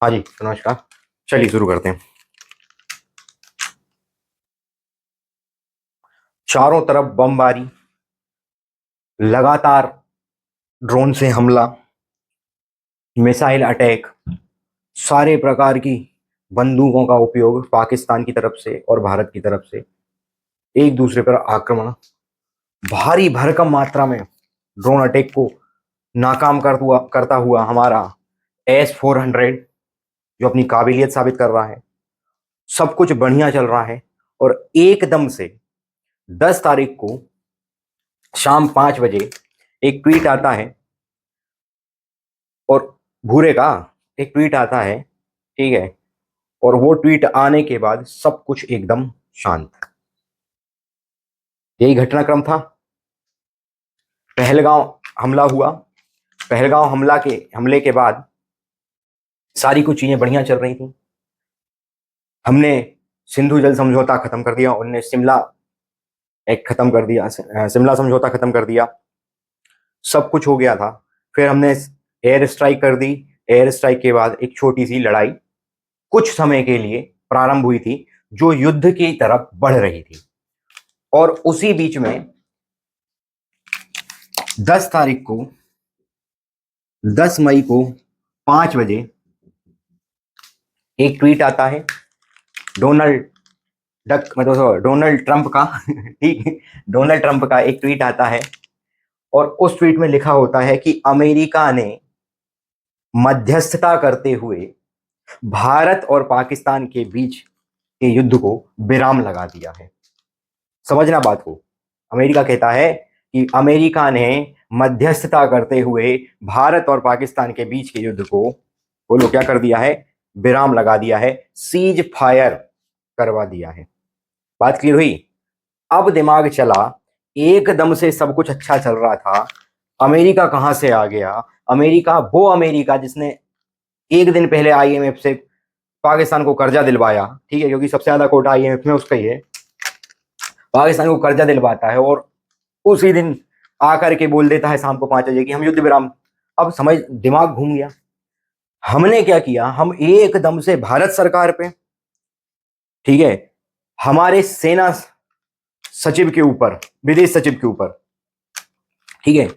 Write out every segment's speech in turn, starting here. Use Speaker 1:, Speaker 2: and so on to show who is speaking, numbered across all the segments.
Speaker 1: हाँ जी, नमस्कार। चलिए शुरू करते हैं। चारों तरफ बमबारी, लगातार ड्रोन से हमला, मिसाइल अटैक, सारे प्रकार की बंदूकों का उपयोग पाकिस्तान की तरफ से और भारत की तरफ से एक दूसरे पर आक्रमण, भारी भरकम मात्रा में ड्रोन अटैक को नाकाम करता हुआ हमारा S-400 जो अपनी काबिलियत साबित कर रहा है। सब कुछ बढ़िया चल रहा है और एकदम से 10 तारीख को शाम 5 बजे एक ट्वीट आता है और भूरे का एक ट्वीट आता है, ठीक है। और वो ट्वीट आने के बाद सब कुछ एकदम शांत। यही घटनाक्रम था। पहलगांव हमला हुआ। पहलगांव हमले के बाद सारी कुछ चीजें बढ़िया चल रही थी। हमने सिंधु जल समझौता खत्म कर दिया, उनने शिमला एक खत्म कर दिया, शिमला समझौता खत्म कर दिया, सब कुछ हो गया था। फिर हमने एयर स्ट्राइक कर दी। एयर स्ट्राइक के बाद एक छोटी सी लड़ाई कुछ समय के लिए प्रारंभ हुई थी जो युद्ध की तरफ बढ़ रही थी। और उसी बीच में 10 तारीख को 10 मई को 5 बजे एक ट्वीट आता है डोनाल्ड ट्रंप का ठीक, डोनाल्ड ट्रंप का एक ट्वीट आता है और उस ट्वीट में लिखा होता है कि अमेरिका ने मध्यस्थता करते हुए भारत और पाकिस्तान के बीच के युद्ध को विराम लगा दिया है। समझना बात को। अमेरिका कहता है कि अमेरिका ने मध्यस्थता करते हुए भारत और पाकिस्तान के बीच के युद्ध को, बोलो क्या कर दिया है, विराम लगा दिया है, सीज फायर करवा दिया है। बात क्लियर हुई। अब दिमाग चला, एकदम से सब कुछ अच्छा चल रहा था, अमेरिका कहां से आ गया। अमेरिका, वो अमेरिका जिसने एक दिन पहले आईएमएफ से पाकिस्तान को कर्जा दिलवाया, ठीक है, क्योंकि सबसे ज्यादा कोटा आईएमएफ में उसका ही है, पाकिस्तान को कर्जा दिलवाता है और उसी दिन आकर के बोल देता है शाम को 5 बजे कि हम युद्ध विराम। अब समझ, दिमाग घूम गया। हमने क्या किया, हम एकदम से भारत सरकार पे, ठीक है, हमारे सेना सचिव के ऊपर, विदेश सचिव के ऊपर, ठीक है,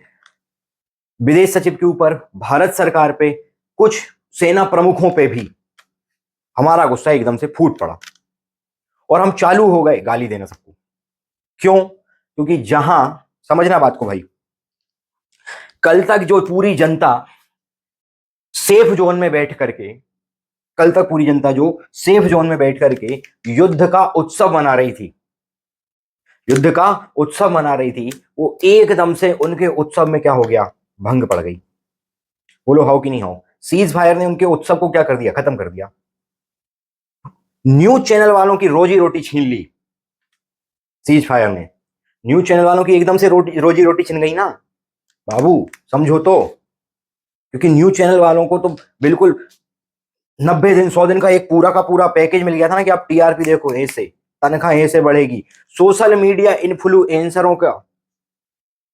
Speaker 1: विदेश सचिव के ऊपर, भारत सरकार पे, कुछ सेना प्रमुखों पे भी हमारा गुस्सा एकदम से फूट पड़ा और हम चालू हो गए गाली देना सबको। क्यों? क्योंकि जहां, समझना बात को भाई, कल तक जो पूरी जनता सेफ जोन में बैठ करके, कल तक पूरी जनता जो सेफ जोन में बैठ करके युद्ध का उत्सव मना रही थी, युद्ध का उत्सव मना रही थी, वो एकदम से उनके उत्सव में क्या हो गया, भंग पड़ गई। बोलो हाउ कि नहीं हाउ। सीज फायर ने उनके उत्सव को क्या कर दिया, खत्म कर दिया। न्यूज चैनल वालों की रोजी रोटी छीन ली सीज फायर ने। न्यूज चैनल वालों की एकदम से रोजी रोटी छिन गई ना बाबू, समझो तो। क्योंकि न्यूज चैनल वालों को तो बिल्कुल 90 दिन 100 दिन का एक पूरा का पूरा पैकेज मिल गया था ना कि आप टीआरपी देखो, ऐसे तनख्वाह ऐसे बढ़ेगी। सोशल मीडिया इन्फ्लुएंसरों का,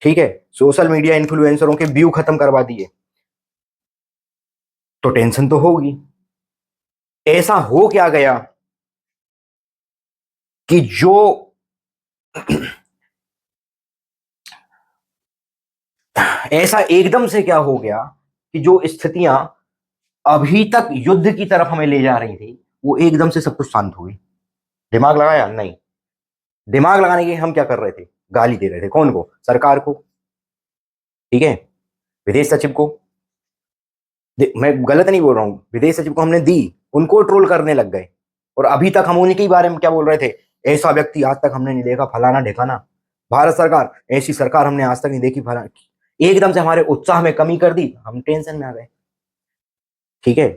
Speaker 1: ठीक है, सोशल मीडिया इन्फ्लुएंसरों के व्यू खत्म करवा दिए, तो टेंशन तो होगी। ऐसा हो क्या गया कि जो ऐसा एकदम से क्या हो गया कि जो स्थितियां अभी तक युद्ध की तरफ हमें ले जा रही थी, वो एकदम से सब कुछ शांत हो गई। दिमाग लगाया नहीं। दिमाग लगाने के हम क्या कर रहे थे, गाली दे रहे थे। कौन को? सरकार को, ठीक है, विदेश सचिव को। मैं गलत नहीं बोल रहा हूं, विदेश सचिव को हमने दी, उनको ट्रोल करने लग गए। और अभी तक हम उन्हीं के बारे में क्या बोल रहे थे, ऐसा व्यक्ति आज तक हमने नहीं देखा, फलाना ढिकाना, भारत सरकार, ऐसी सरकार हमने आज तक नहीं देखी, फलाना। एकदम से हमारे उत्साह में कमी कर दी, हम टेंशन में आ गए। ठीक है,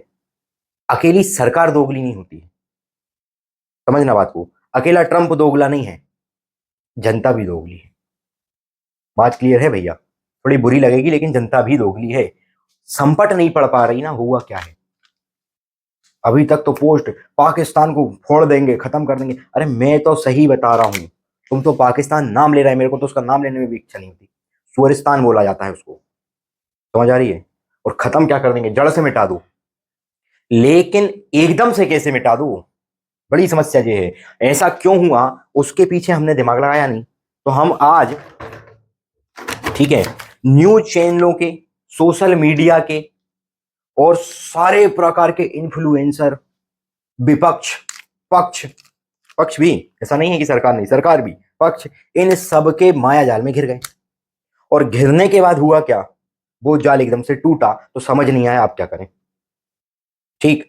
Speaker 1: अकेली सरकार दोगली नहीं होती, समझना बात को। अकेला ट्रंप दोगला नहीं है, जनता भी दोगली है। बात क्लियर है भैया? थोड़ी बुरी लगेगी लेकिन जनता भी दोगली है। संपट नहीं पड़ पा रही ना, हुआ क्या है। अभी तक तो पोस्ट पाकिस्तान को फोड़ देंगे, खत्म कर देंगे। अरे मैं तो सही बता रहा हूं, तुम तो पाकिस्तान नाम ले रहे हैं, मेरे को तो उसका नाम लेने में भी इच्छा नहीं होती। सूरिस्तान बोला जाता है उसको, समझ आ रही है। और खत्म क्या कर देंगे, जड़ से मिटा दो। लेकिन एकदम से कैसे मिटा दूं, बड़ी समस्या ये है। ऐसा क्यों हुआ उसके पीछे हमने दिमाग लगाया नहीं। तो हम आज, ठीक है, न्यूज चैनलों के, सोशल मीडिया के और सारे प्रकार के इन्फ्लुएंसर, विपक्ष, पक्ष, पक्ष भी, ऐसा नहीं है कि सरकार नहीं, सरकार भी, पक्ष, इन सब के माया जाल में घिर गए। और घिरने के बाद हुआ क्या, वो जाल एकदम से टूटा तो समझ नहीं आया आप क्या करें। ठीक,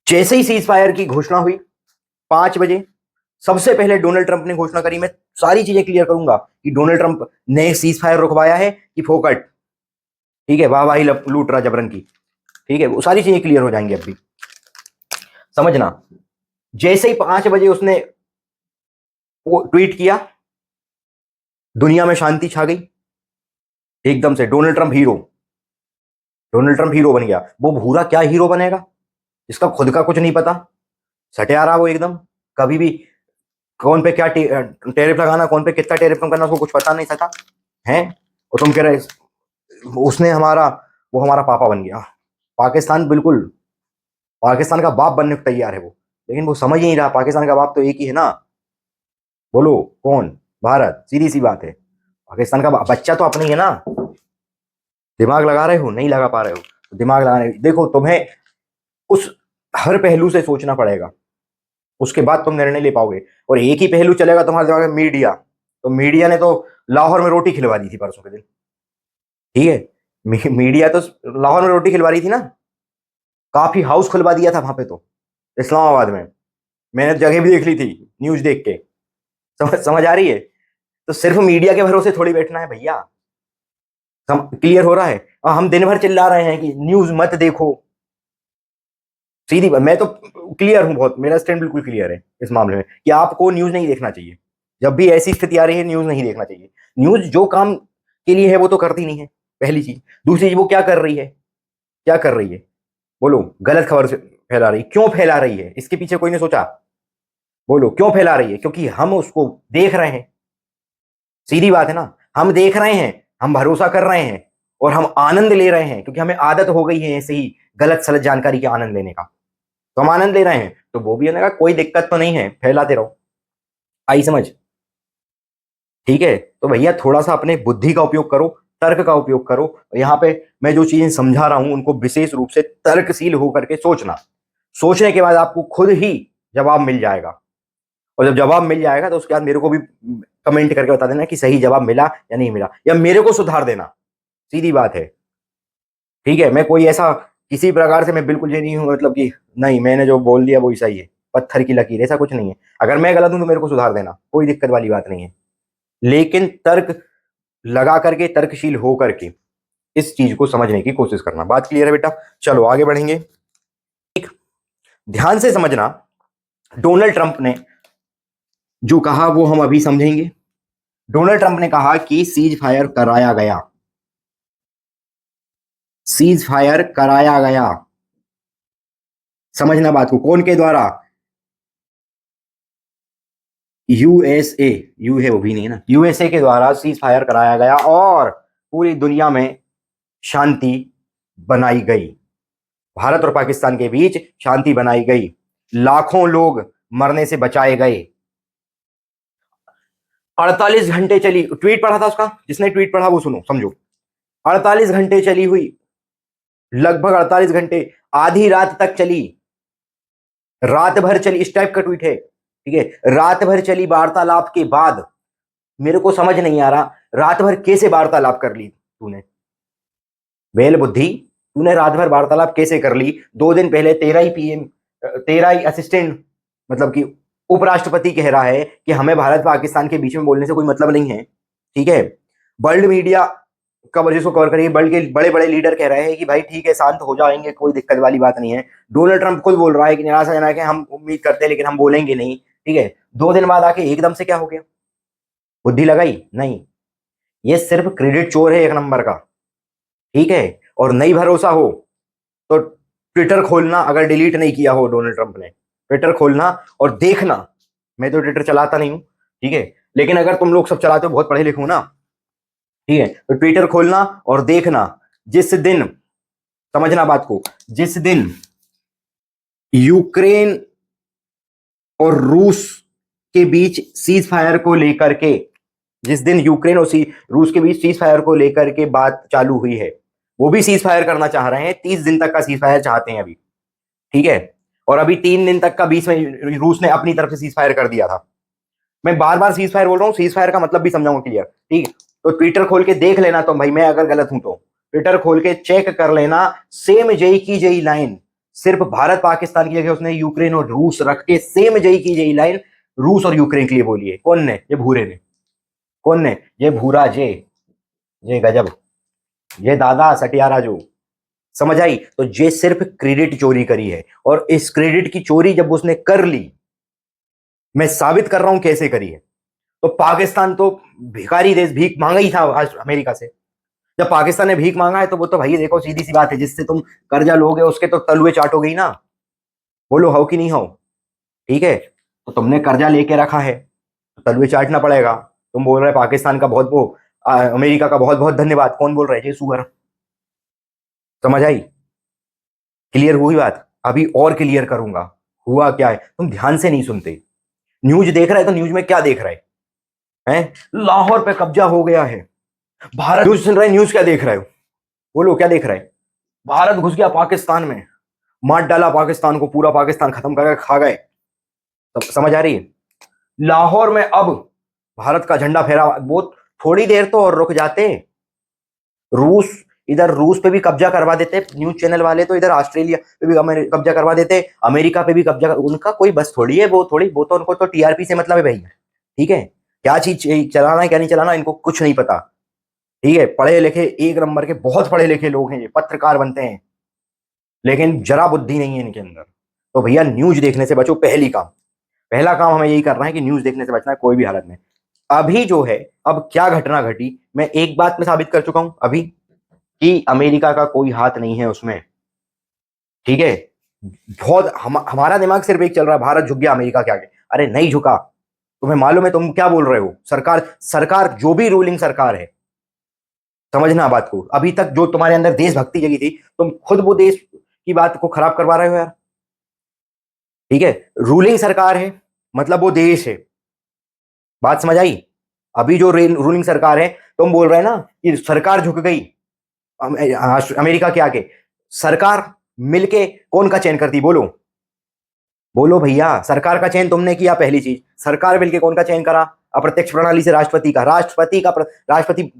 Speaker 1: जैसे ही सीज फायर की घोषणा हुई 5 बजे, सबसे पहले डोनाल्ड ट्रंप ने घोषणा करी, मैं सारी चीजें क्लियर करूंगा कि डोनाल्ड ट्रंप ने सीज फायर रुकवाया है कि फोकट, ठीक है, वाहवाही लूट रहा जबरन की, ठीक है, वो सारी चीजें क्लियर हो जाएंगी अभी, समझना। जैसे ही 5 बजे उसने वो ट्वीट किया, दुनिया में शांति छा गई एकदम से। Donald Trump hero, Donald Trump hero बन गया। वो भूरा क्या हीरो बनेगा, इसका खुद का कुछ नहीं पता, सटिया रहा वो एकदम। कभी भी कौन पे क्या टेरिफ लगाना, कौन पे कितना टेरिफ कम करना, उसको कुछ पता नहीं था है। और तुम कह रहे उसने हमारा, वो हमारा पापा बन गया। पाकिस्तान बिल्कुल पाकिस्तान का बाप बनने को तैयार है वो, लेकिन वो समझ ही नहीं रहा पाकिस्तान का बाप तो एक ही है ना। बोलो कौन, भारत, सीधी सी बात है। पाकिस्तान का बच्चा तो अपना ही है ना। दिमाग लगा रहे हो, नहीं लगा पा रहे हो तो दिमाग लगाने, देखो तुम्हें उस हर पहलू से सोचना पड़ेगा, उसके बाद तुम निर्णय ले पाओगे। और एक ही पहलू चलेगा तुम्हारे दिमाग में, मीडिया। तो मीडिया ने तो लाहौर में रोटी खिलवा दी थी परसों के दिन, ठीक है। मीडिया तो लाहौर में रोटी खिलवा रही थी ना, काफी हाउस खुलवा दिया था वहां पे तो, इस्लामाबाद में। मैंने जगह भी देख ली थी न्यूज देख के, समझ आ रही है। तो सिर्फ मीडिया के भरोसे थोड़ी बैठना है भैया, क्लियर हो रहा है। और हम दिन भर चिल्ला रहे हैं कि न्यूज मत देखो, सीधी बात, मैं तो क्लियर हूं बहुत, मेरा स्टैंड बिल्कुल क्लियर है इस मामले में कि आपको न्यूज नहीं देखना चाहिए। जब भी ऐसी स्थिति आ रही है न्यूज नहीं देखना चाहिए। न्यूज जो काम के लिए है वो तो करती नहीं है, पहली चीज। दूसरी चीज, वो क्या कर रही है, क्या कर रही है, बोलो। गलत खबर से फैला रही, क्यों फैला रही है, इसके पीछे कोई ने सोचा, बोलो क्यों फैला रही है। क्योंकि हम उसको देख रहे हैं, सीधी बात है ना। हम देख रहे हैं, हम भरोसा कर रहे हैं और हम आनंद ले रहे हैं, क्योंकि हमें आदत हो गई है ऐसे ही गलत सलत जानकारी के आनंद लेने का। तो हम आनंद ले रहे हैं, तो वो भी होने का कोई दिक्कत तो नहीं है, फैलाते रहो। आई समझ, ठीक है। तो भैया थोड़ा सा अपने बुद्धि का उपयोग करो, तर्क का उपयोग करो। यहाँ पे मैं जो चीजें समझा रहा हूं उनको विशेष रूप से तर्कशील होकर के सोचना। सोचने के बाद आपको खुद ही जवाब मिल जाएगा, और जब जवाब मिल जाएगा तो उसके बाद मेरे को भी कमेंट करके बता देना कि सही जवाब मिला या नहीं मिला, या मेरे को सुधार देना, सीधी बात है, ठीक है। मैं कोई ऐसा किसी प्रकार से मैं बिल्कुल ये नहीं हूं, मतलब कि नहीं मैंने जो बोल दिया वही सही है, पत्थर की लकीर, ऐसा कुछ नहीं है। अगर मैं गलत हूं तो मेरे को सुधार देना, कोई दिक्कत वाली बात नहीं है। लेकिन तर्क लगा करके, तर्कशील हो करके इस चीज को समझने की कोशिश करना। बात क्लियर है बेटा, चलो आगे बढ़ेंगे। ध्यान से समझना, डोनाल्ड ट्रंप ने जो कहा वो हम अभी समझेंगे। डोनाल्ड ट्रंप ने कहा कि सीज फायर कराया गया, सीज फायर कराया गया। समझना बात को, कौन के द्वारा, यूएसए, यू है वो भी नहीं है ना, यूएसए के द्वारा सीज फायर कराया गया और पूरी दुनिया में शांति बनाई गई। भारत और पाकिस्तान के बीच शांति बनाई गई, लाखों लोग मरने से बचाए गए। 48 घंटे चली, ट्वीट पढ़ा था उसका, जिसने ट्वीट पढ़ा वो सुनो समझो। 48 घंटे चली हुई, लगभग 48 घंटे, आधी रात तक चली, रात भर चली, इस टाइप का ट्वीट है, ठीक है। रात भर चली वार्तालाप के बाद, मेरे को समझ नहीं आ रहा रात भर कैसे वार्तालाप कर ली तूने, वेल बुद्धि, तूने रात भर वार्तालाप कैसे कर ली। 2 दिन पहले तेरा ही पीएम, तेरा ही असिस्टेंट, मतलब कि उपराष्ट्रपति कह रहा है कि हमें भारत पाकिस्तान के बीच में बोलने से कोई मतलब नहीं है, ठीक है। वर्ल्ड मीडिया कवर, जिसको कवर करिए, वर्ल्ड के बड़े बड़े लीडर कह रहे हैं कि भाई ठीक है शांत हो जाएंगे, कोई दिक्कत वाली बात नहीं है। डोनाल्ड ट्रंप खुद बोल रहा है कि निराशाजनक है, हम उम्मीद करते हैं लेकिन हम बोलेंगे नहीं, ठीक है। 2 दिन बाद आके एकदम से क्या हो गया, बुद्धि लगाई नहीं। ये सिर्फ क्रेडिट चोर है एक नंबर का, ठीक है। और नहीं भरोसा हो तो ट्विटर खोलना, अगर डिलीट नहीं किया हो डोनाल्ड ट्रंप ने, ट्विटर खोलना और देखना। मैं तो ट्विटर चलाता नहीं हूं, ठीक है, लेकिन अगर तुम लोग सब चलाते हो, बहुत पढ़े लिखे हो ना, ठीक है, तो ट्विटर खोलना और देखना। जिस दिन, समझना बात को, जिस दिन यूक्रेन और रूस के बीच सीज फायर को लेकर के, जिस दिन यूक्रेन और रूस के बीच सीज फायर को लेकर के बात चालू हुई है, वो भी सीज फायर करना चाह रहे हैं। 30 दिन तक का सीज फायर चाहते हैं अभी, ठीक है। और अभी 3 दिन तक का बीच में रूस ने अपनी तरफ से सीज फायर कर दिया था। मैं बार बार सीज फायर बोल रहा हूँ, सीज फायर का मतलब भी समझाऊंगा क्लियर, ठीक। तो ट्विटर खोल के देख लेना, तो भाई मैं अगर गलत हूं तो ट्विटर खोल के चेक कर लेना। सेम जई की जई लाइन, सिर्फ भारत पाकिस्तान की जगह उसने यूक्रेन और रूस रख के सेम जई की जई लाइन रूस और यूक्रेन के लिए बोली है। कौन ने? ये भूरे ने। कौन ने? ये भूरा जे गजब, ये दादा सटियारा जो। समझ आई? तो ये सिर्फ क्रेडिट चोरी करी है, और इस क्रेडिट की चोरी जब उसने कर ली, मैं साबित कर रहा हूं कैसे करी है। तो पाकिस्तान तो भिखारी देश, भीख मांगा ही था आज अमेरिका से। जब पाकिस्तान ने भीख मांगा है तो वो तो भाई देखो सीधी सी बात है, जिससे तुम कर्जा लोगे उसके तो तलुए चाटोगे ही ना। बोलो हो कि नहीं हो? ठीक है। तो तुमने कर्जा लेके रखा है तो तलुए चाटना पड़ेगा। तुम बोल रहे पाकिस्तान का बहुत वो अमेरिका का बहुत बहुत धन्यवाद, कौन बोल रहे? सुअर। समझ आई? क्लियर हुई बात? अभी और क्लियर करूंगा। हुआ क्या है, तुम ध्यान से नहीं सुनते। न्यूज देख रहे तो न्यूज में क्या देख रहे हैं? लाहौर पे कब्जा हो गया है, भारत। न्यूज सुन रहे, न्यूज क्या देख रहे हो? बोलो क्या देख रहे हैं? भारत घुस गया पाकिस्तान में, मार डाला पाकिस्तान को, पूरा पाकिस्तान खत्म करके खा गए। समझ आ रही है? लाहौर में अब भारत का झंडा फहरा। वो थोड़ी देर तो और रुक जाते। रूस, इधर रूस पे भी कब्जा करवा देते न्यूज चैनल वाले, तो इधर ऑस्ट्रेलिया पे भी कब्जा करवा देते, अमेरिका पे भी कब्जा। उनका कोई बस थोड़ी है, वो तो उनको तो टीआरपी से मतलब है भैया। ठीक है, क्या चीज चलाना है क्या नहीं चलाना इनको कुछ नहीं पता। ठीक है, पढ़े लिखे एक नंबर के बहुत पढ़े लिखे लोग हैं, ये पत्रकार बनते हैं, लेकिन जरा बुद्धि नहीं है इनके अंदर। तो भैया न्यूज देखने से बचो। पहला काम हमें यही करना है कि न्यूज देखने से बचना है कोई भी हालत में। अभी जो है, अब क्या घटना घटी, मैं एक बात में साबित कर चुका हूं अभी, कि अमेरिका का कोई हाथ नहीं है उसमें। ठीक है, बहुत हमारा दिमाग सिर्फ एक चल रहा है, भारत झुक गया अमेरिका के आगे। अरे नहीं झुका। तुम्हें मालूम है तुम क्या बोल रहे हो? सरकार सरकार जो भी रूलिंग सरकार है, समझना बात को, अभी तक जो तुम्हारे अंदर देशभक्ति जगी थी, तुम खुद वो देश की बात को खराब करवा रहे हो यार। ठीक है, रूलिंग सरकार है मतलब वो देश है। बात समझ आई? अभी जो रूलिंग सरकार है, तुम बोल रहे हैं ना कि सरकार झुक गई अमेरिका के आगे। सरकार मिलके कौन का चयन करती? बोलो बोलो भैया, सरकार का चयन तुमने किया पहली चीज। सरकार मिलके कौन का चयन करा? अप्रत्यक्ष प्रणाली से राष्ट्रपति का। राष्ट्रपति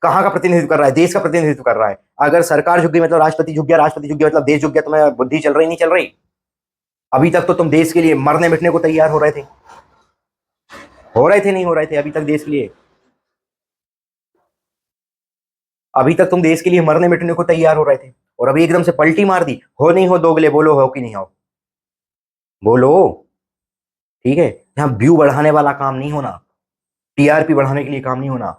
Speaker 1: कहाँ का प्रतिनिधित्व कर रहा है? देश का प्रतिनिधित्व कर रहा है। अगर सरकार झुक गई मतलब राष्ट्रपति झुक गया, राष्ट्रपति झुक गया मतलब देश झुक गया। तुम्हें बुद्धि चल रही नहीं चल रही? अभी तक तो तुम देश के लिए मरने मिटने को तैयार नहीं हो रहे थे अभी तक देश के लिए। अभी तक तुम देश के लिए मरने मिटने को तैयार हो रहे थे, और अभी एकदम से पलटी मार दी। हो नहीं हो दोगले? बोलो हो कि नहीं हो? बोलो। ठीक है, यहाँ व्यू बढ़ाने वाला काम नहीं होना, टीआरपी बढ़ाने के लिए काम नहीं होना।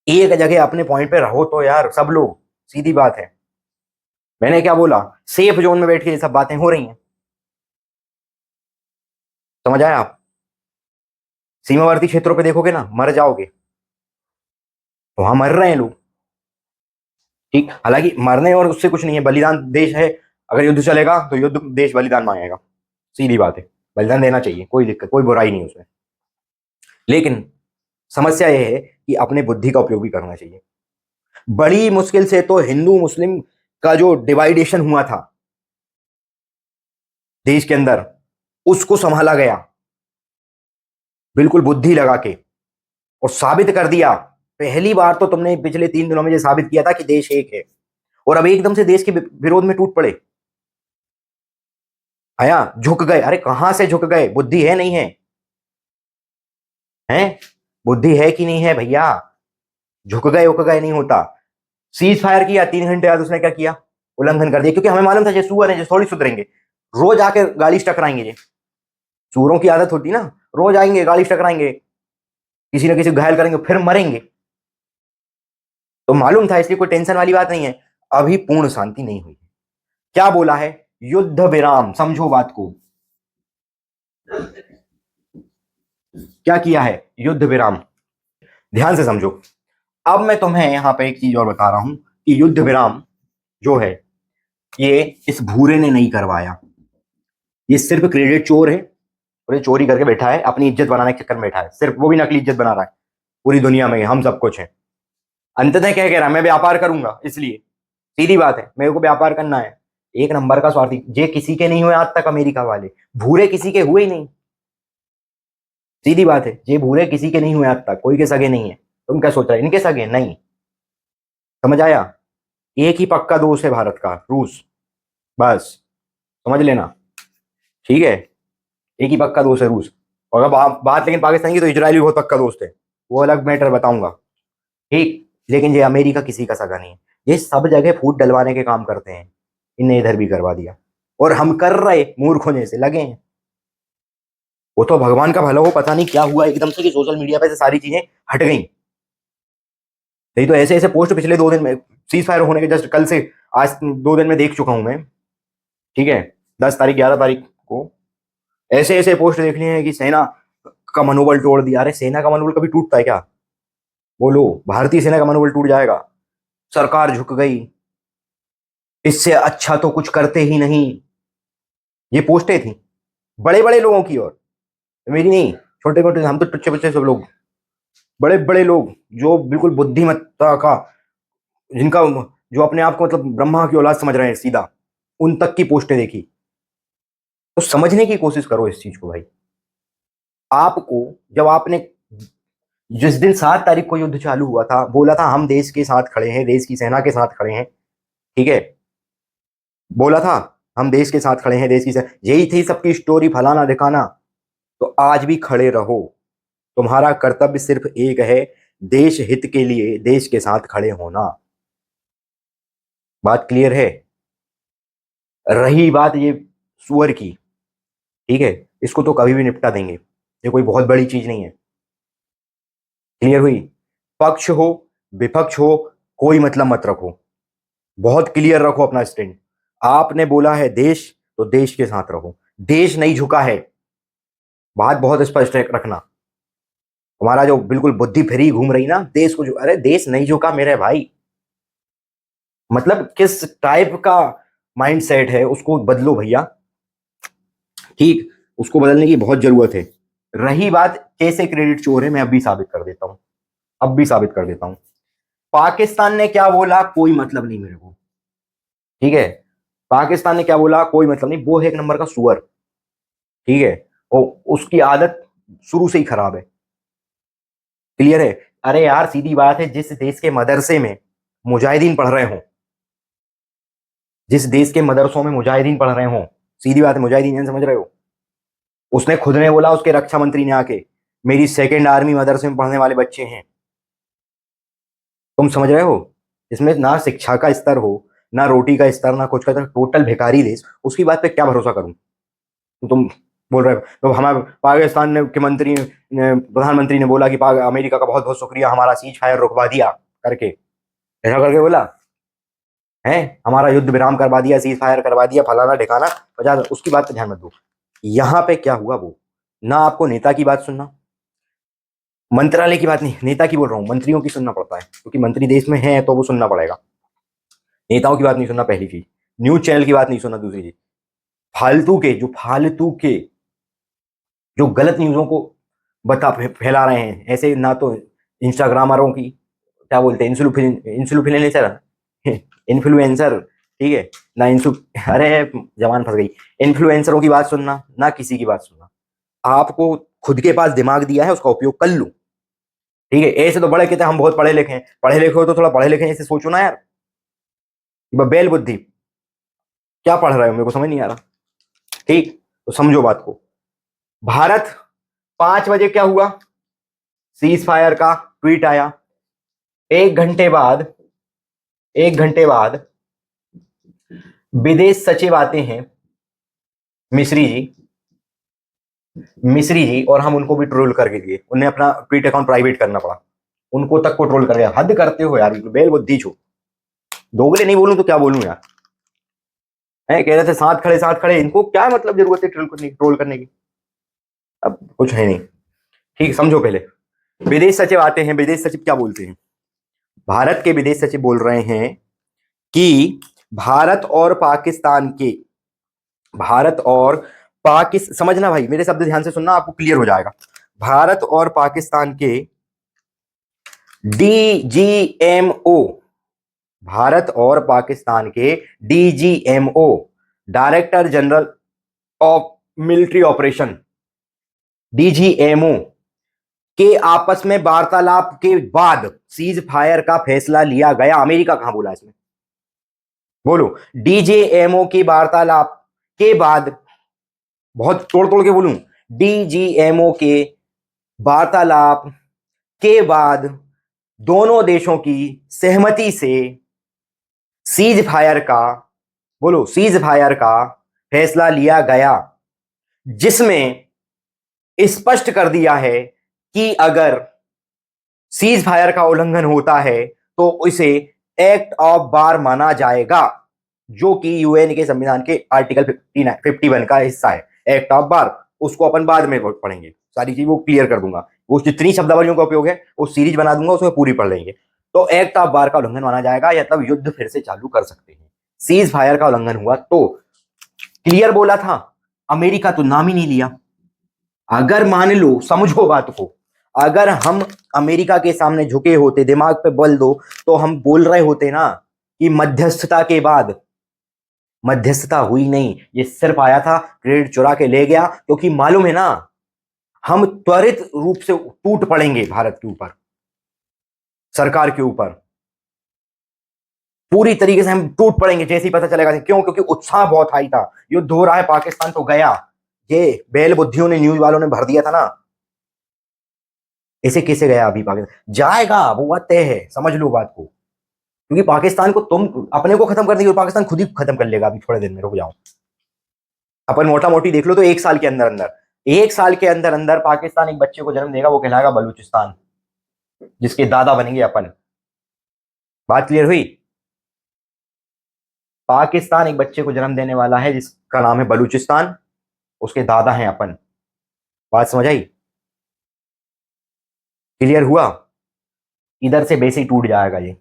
Speaker 1: एक जगह अपने पॉइंट पे रहो तो यार सब लोग, सीधी बात है। मैंने क्या बोला? सेफ जोन में बैठ के ये सब बातें हो रही हैं। समझ आया? आप सीमावर्ती क्षेत्रों पे देखोगे ना, मर जाओगे। वहां मर रहे हैं लोग। ठीक, हालांकि मरने और उससे कुछ नहीं है, बलिदान देश है। अगर युद्ध चलेगा तो युद्ध देश बलिदान मांगेगा, सीधी बात है। बलिदान देना चाहिए, कोई दिक्कत कोई बुराई नहीं उसमें। लेकिन समस्या यह है कि अपने बुद्धि का उपयोग भी करना चाहिए। बड़ी मुश्किल से तो हिंदू मुस्लिम का जो डिवाइडेशन हुआ था देश के अंदर, उसको संभाला गया बिल्कुल बुद्धि लगा के, और साबित कर दिया। पहली बार तो तुमने पिछले 3 दिनों में ये साबित किया था कि देश एक है, और अब एकदम से देश के विरोध में टूट पड़े। आया झुक गए। अरे कहां से झुक गए? बुद्धि है नहीं है? हैं? बुद्धि है कि नहीं है भैया? झुक गए उक गए नहीं होता। सीज फायर किया, 3 घंटे बाद उसने क्या किया? उल्लंघन कर दिया, क्योंकि हमें मालूम था ये सुअर है, जो थोड़ी सुधरेंगे। रोज आके गाड़ी से टकराएंगे ये। सूरों की आदत होती ना, रोज आएंगे गाड़ी से टकराएंगे, किसी ना किसी को घायल करेंगे, फिर मरेंगे। तो मालूम था, इसलिए कोई टेंशन वाली बात नहीं है। अभी पूर्ण शांति नहीं हुई। क्या बोला है? युद्ध विराम। समझो बात को, क्या किया है? युद्ध विराम। ध्यान से समझो। अब मैं तुम्हें यहां पे एक चीज और बता रहा हूं कि युद्ध विराम जो है, ये इस भूरे ने नहीं करवाया। ये सिर्फ क्रेडिट चोर है और ये चोरी करके बैठा है, अपनी इज्जत बनाने के चक्कर में बैठा है, सिर्फ वो भी नकली इज्जत बना रहा है। पूरी दुनिया में हम सब कुछ है। अंततः क्या कह रहा है, मैं व्यापार करूंगा, इसलिए सीधी बात है, मेरे को व्यापार करना है। एक नंबर का स्वार्थी, जे किसी के नहीं हुए आज तक अमेरिका वाले, भूरे किसी के हुए ही नहीं। सीधी बात है, ये भूरे किसी के नहीं हुए आज तक, कोई के सगे नहीं है। तुम क्या सोच रहे, इनके सगे नहीं? समझ आया? एक ही पक्का दोस्त है भारत का, रूस, बस समझ लेना, ठीक है? एक ही पक्का दोस्त है, रूस। और अगर बात लेकिन पाकिस्तान की, तो इजराइल भी बहुत पक्का दोस्त है, वो अलग मैटर बताऊंगा, ठीक। लेकिन ये अमेरिका किसी का सगा नहीं है। ये सब जगह फूट डलवाने के काम करते हैं, इनने इधर भी करवा दिया, और हम कर रहे मूर्ख होने से लगे हैं। वो तो भगवान का भला हो, पता नहीं क्या हुआ एकदम से कि सोशल मीडिया पे से सारी चीजें हट गई। नहीं तो ऐसे ऐसे पोस्ट पिछले 2 दिन में, सीज फायर होने के जस्ट कल से आज 2 दिन में देख चुका हूं मैं, ठीक है? 10 तारीख 11 तारीख को ऐसे ऐसे पोस्ट देख लिए हैं कि सेना का मनोबल तोड़ दिया। अरे सेना का मनोबल कभी टूटता है क्या? बोलो, भारतीय सेना का मनोबल टूट जाएगा? सरकार झुक गई, इससे अच्छा तो कुछ करते ही नहीं। ये पोस्टें थी बड़े बड़े लोगों की, और मेरी नहीं, छोटे मोटे, हम तो टुच्चे बच्चे सब लोग, बड़े बड़े लोग जो बिल्कुल बुद्धिमत्ता का, जिनका, जो अपने आप को मतलब ब्रह्मा की औलाद समझ रहे हैं सीधा, उन तक की पोस्टें देखी। तो समझने की कोशिश करो इस चीज को भाई। आपको, जब आपने जिस दिन 7 तारीख को युद्ध चालू हुआ था, बोला था हम देश के साथ खड़े हैं, देश की सेना के साथ खड़े हैं, ठीक है? बोला था हम देश के साथ खड़े हैं, देश की सेना, यही थी सबकी स्टोरी, फलाना दिखाना। तो आज भी खड़े रहो, तुम्हारा कर्तव्य सिर्फ एक है, देश हित के लिए देश के साथ खड़े होना। बात क्लियर है? रही बात ये सुअर की, ठीक है, इसको तो कभी भी निपटा देंगे, ये कोई बहुत बड़ी चीज नहीं है। क्लियर हुई? पक्ष हो विपक्ष हो, कोई मतलब मत रखो, बहुत क्लियर रखो अपना स्टैंड। आपने बोला है देश, तो देश के साथ रहो। देश नहीं झुका है, बात बहुत स्पष्ट रखना। हमारा जो बिल्कुल बुद्धि फ्री घूम रही ना, देश को जो, अरे देश नहीं झुका मेरे भाई। मतलब किस टाइप का माइंड सेट है, उसको बदलो भैया, ठीक? उसको बदलने की बहुत जरूरत है। रही बात कैसे क्रेडिट चोर है, मैं अभी साबित कर देता हूं, अब भी साबित कर देता हूं। पाकिस्तान ने क्या बोला कोई मतलब नहीं मेरे को, ठीक है? पाकिस्तान ने क्या बोला कोई मतलब नहीं, वो है एक नंबर का सुअर, ठीक है? और उसकी आदत शुरू से ही खराब है। क्लियर है? अरे यार सीधी बात है, जिस देश के मदरसे में मुजाहिदीन पढ़ रहे हो, जिस देश के मदरसों में मुजाहिदीन पढ़ रहे हो, सीधी बात है, मुजाहिदीन समझ रहे हो? उसने खुद ने बोला, उसके रक्षा मंत्री ने आके, मेरी सेकेंड आर्मी मदरसे में पढ़ने वाले बच्चे हैं। तुम समझ रहे हो? इसमें ना शिक्षा का स्तर हो, ना रोटी का स्तर, ना कुछ का स्तर, टोटल भिखारी देश, उसकी बात पे क्या भरोसा करूं? तो तुम बोल रहे हो तो हमारे पाकिस्तान ने के मंत्री ने, प्रधानमंत्री ने बोला कि अमेरिका का बहुत बहुत शुक्रिया, हमारा सीज फायर रुकवा दिया करके, ऐसा करके बोला है, हमारा युद्ध विराम करवा दिया, सीज फायर करवा दिया, फलाना ठिकाना 50, उसकी बात पे ध्यान मत दो। यहाँ पे क्या हुआ, वो ना आपको नेता की बात सुनना, मंत्रालय की बात नहीं, नेता की बोल रहा हूँ, मंत्रियों की सुनना पड़ता है, क्योंकि मंत्री देश में है तो वो सुनना पड़ेगा। नेताओं की बात नहीं सुनना, पहली चीज। न्यूज चैनल की बात नहीं सुनना, दूसरी चीज। फालतू के जो गलत न्यूज़ों को फैला रहे हैं, ऐसे ना तो इंस्टाग्रामरों की, क्या बोलते हैं, इन्फ्लुएंसर, इन्फ्लुएंसर, ठीक है ना, अरे जवान फंस गई। इन्फ्लुएंसरों की बात सुनना, ना किसी की बात सुनना। आपको खुद के पास दिमाग दिया है, उसका उपयोग कर लो, ठीक है? ऐसे तो बड़े कहते हैं हम बहुत पढ़े लिखे हैं, पढ़े लिखे हो तो थोड़ा पढ़े लिखे ऐसे सोचो ना यार, बेल बुद्धि, क्या पढ़ रहे हो, मेरे को समझ नहीं आ रहा, ठीक? तो समझो बात को। भारत 5 बजे क्या हुआ, सीज फायर का ट्वीट आया। 1 घंटे बाद, 1 घंटे बाद विदेश सचिव आते हैं, मिश्री जी, मिश्री जी, और हम उनको भी ट्रोल करके दिए, उन्हें अपना ट्वीट अकाउंट प्राइवेट करना पड़ा, उनको तक को ट्रोल कर दिया। हद करते हो यार, बेल बुद्धि छो, दोगले नहीं बोलूं तो क्या बोलूं यार। है कह रहे थे साथ खड़े, इनको क्या मतलब जरूरत है ट्रोल करने की? अब कुछ है नहीं, ठीक, समझो पहले। विदेश सचिव आते हैं, विदेश सचिव क्या बोलते हैं, भारत के विदेश सचिव बोल रहे हैं कि भारत और पाकिस्तान, समझना भाई, मेरे शब्द ध्यान से सुनना, आपको क्लियर हो जाएगा। भारत और पाकिस्तान के डीजीएमओ, भारत और पाकिस्तान के DGMO, director general of military operation, DGMO के आपस में वार्तालाप के बाद सीज फायर का फैसला लिया गया। अमेरिका कहां बोला इसमें, बोलो। डीजीएमओ की वार्तालाप के बाद, बहुत तोड़ तोड़ के बोलूं, डीजीएमओ के वार्तालाप के बाद दोनों देशों की सहमति से सीज फायर का, बोलो, सीज फायर का फैसला लिया गया, जिसमें स्पष्ट कर दिया है कि अगर सीज फायर का उल्लंघन होता है तो इसे एक्ट ऑफ वार माना जाएगा, जो कि यूएन के संविधान के आर्टिकल 51 का हिस्सा है, एक्ट ऑफ वार। उसको अपन बाद में पढ़ेंगे, सारी चीज वो क्लियर कर दूंगा, वो जितनी शब्दावलियों का उपयोग है वो सीरीज बना दूंगा, उसमें पूरी पढ़ लेंगे। तो एक्ट ऑफ वार का उल्लंघन माना जाएगा या तब युद्ध फिर से चालू कर सकते हैं। सीज फायर का उल्लंघन हुआ तो, क्लियर बोला था, अमेरिका तो नाम ही नहीं लिया। अगर मान लो, समझो बात को, अगर हम अमेरिका के सामने झुके होते, दिमाग पे बल दो, तो हम बोल रहे होते ना कि मध्यस्थता के बाद, मध्यस्थता हुई नहीं, ये सिर्फ आया था, क्रेडिट चुरा के ले गया, क्योंकि मालूम है ना हम त्वरित रूप से टूट पड़ेंगे भारत के ऊपर, सरकार के ऊपर पूरी तरीके से हम टूट पड़ेंगे जैसे ही पता चलेगा। क्यों? क्योंकि उत्साह बहुत हाई था, युद्ध हो रहा है, पाकिस्तान तो गया, ये बेल बुद्धियों ने, न्यूज वालों ने भर दिया था ना। ऐसे कैसे गया अभी पाकिस्तान? जाएगा, वो बात तय है, समझ लो बात को। क्योंकि पाकिस्तान को तुम अपने को खत्म कर देंगे, पाकिस्तान खुद ही खत्म कर लेगा अभी थोड़े दिन में, रुक जाओ। अपन मोटा मोटी देख लो तो 1 साल के अंदर अंदर, 1 साल के अंदर अंदर पाकिस्तान एक बच्चे को जन्म देगा, वो कहलाएगा बलूचिस्तान, जिसके दादा बनेंगे अपन। बात क्लियर हुई? पाकिस्तान एक बच्चे को जन्म देने वाला है जिसका नाम है बलूचिस्तान, उसके दादा हैं अपन। बात समझ आई? क्लियर हुआ? इधर से बेस ही टूट जाएगा ये,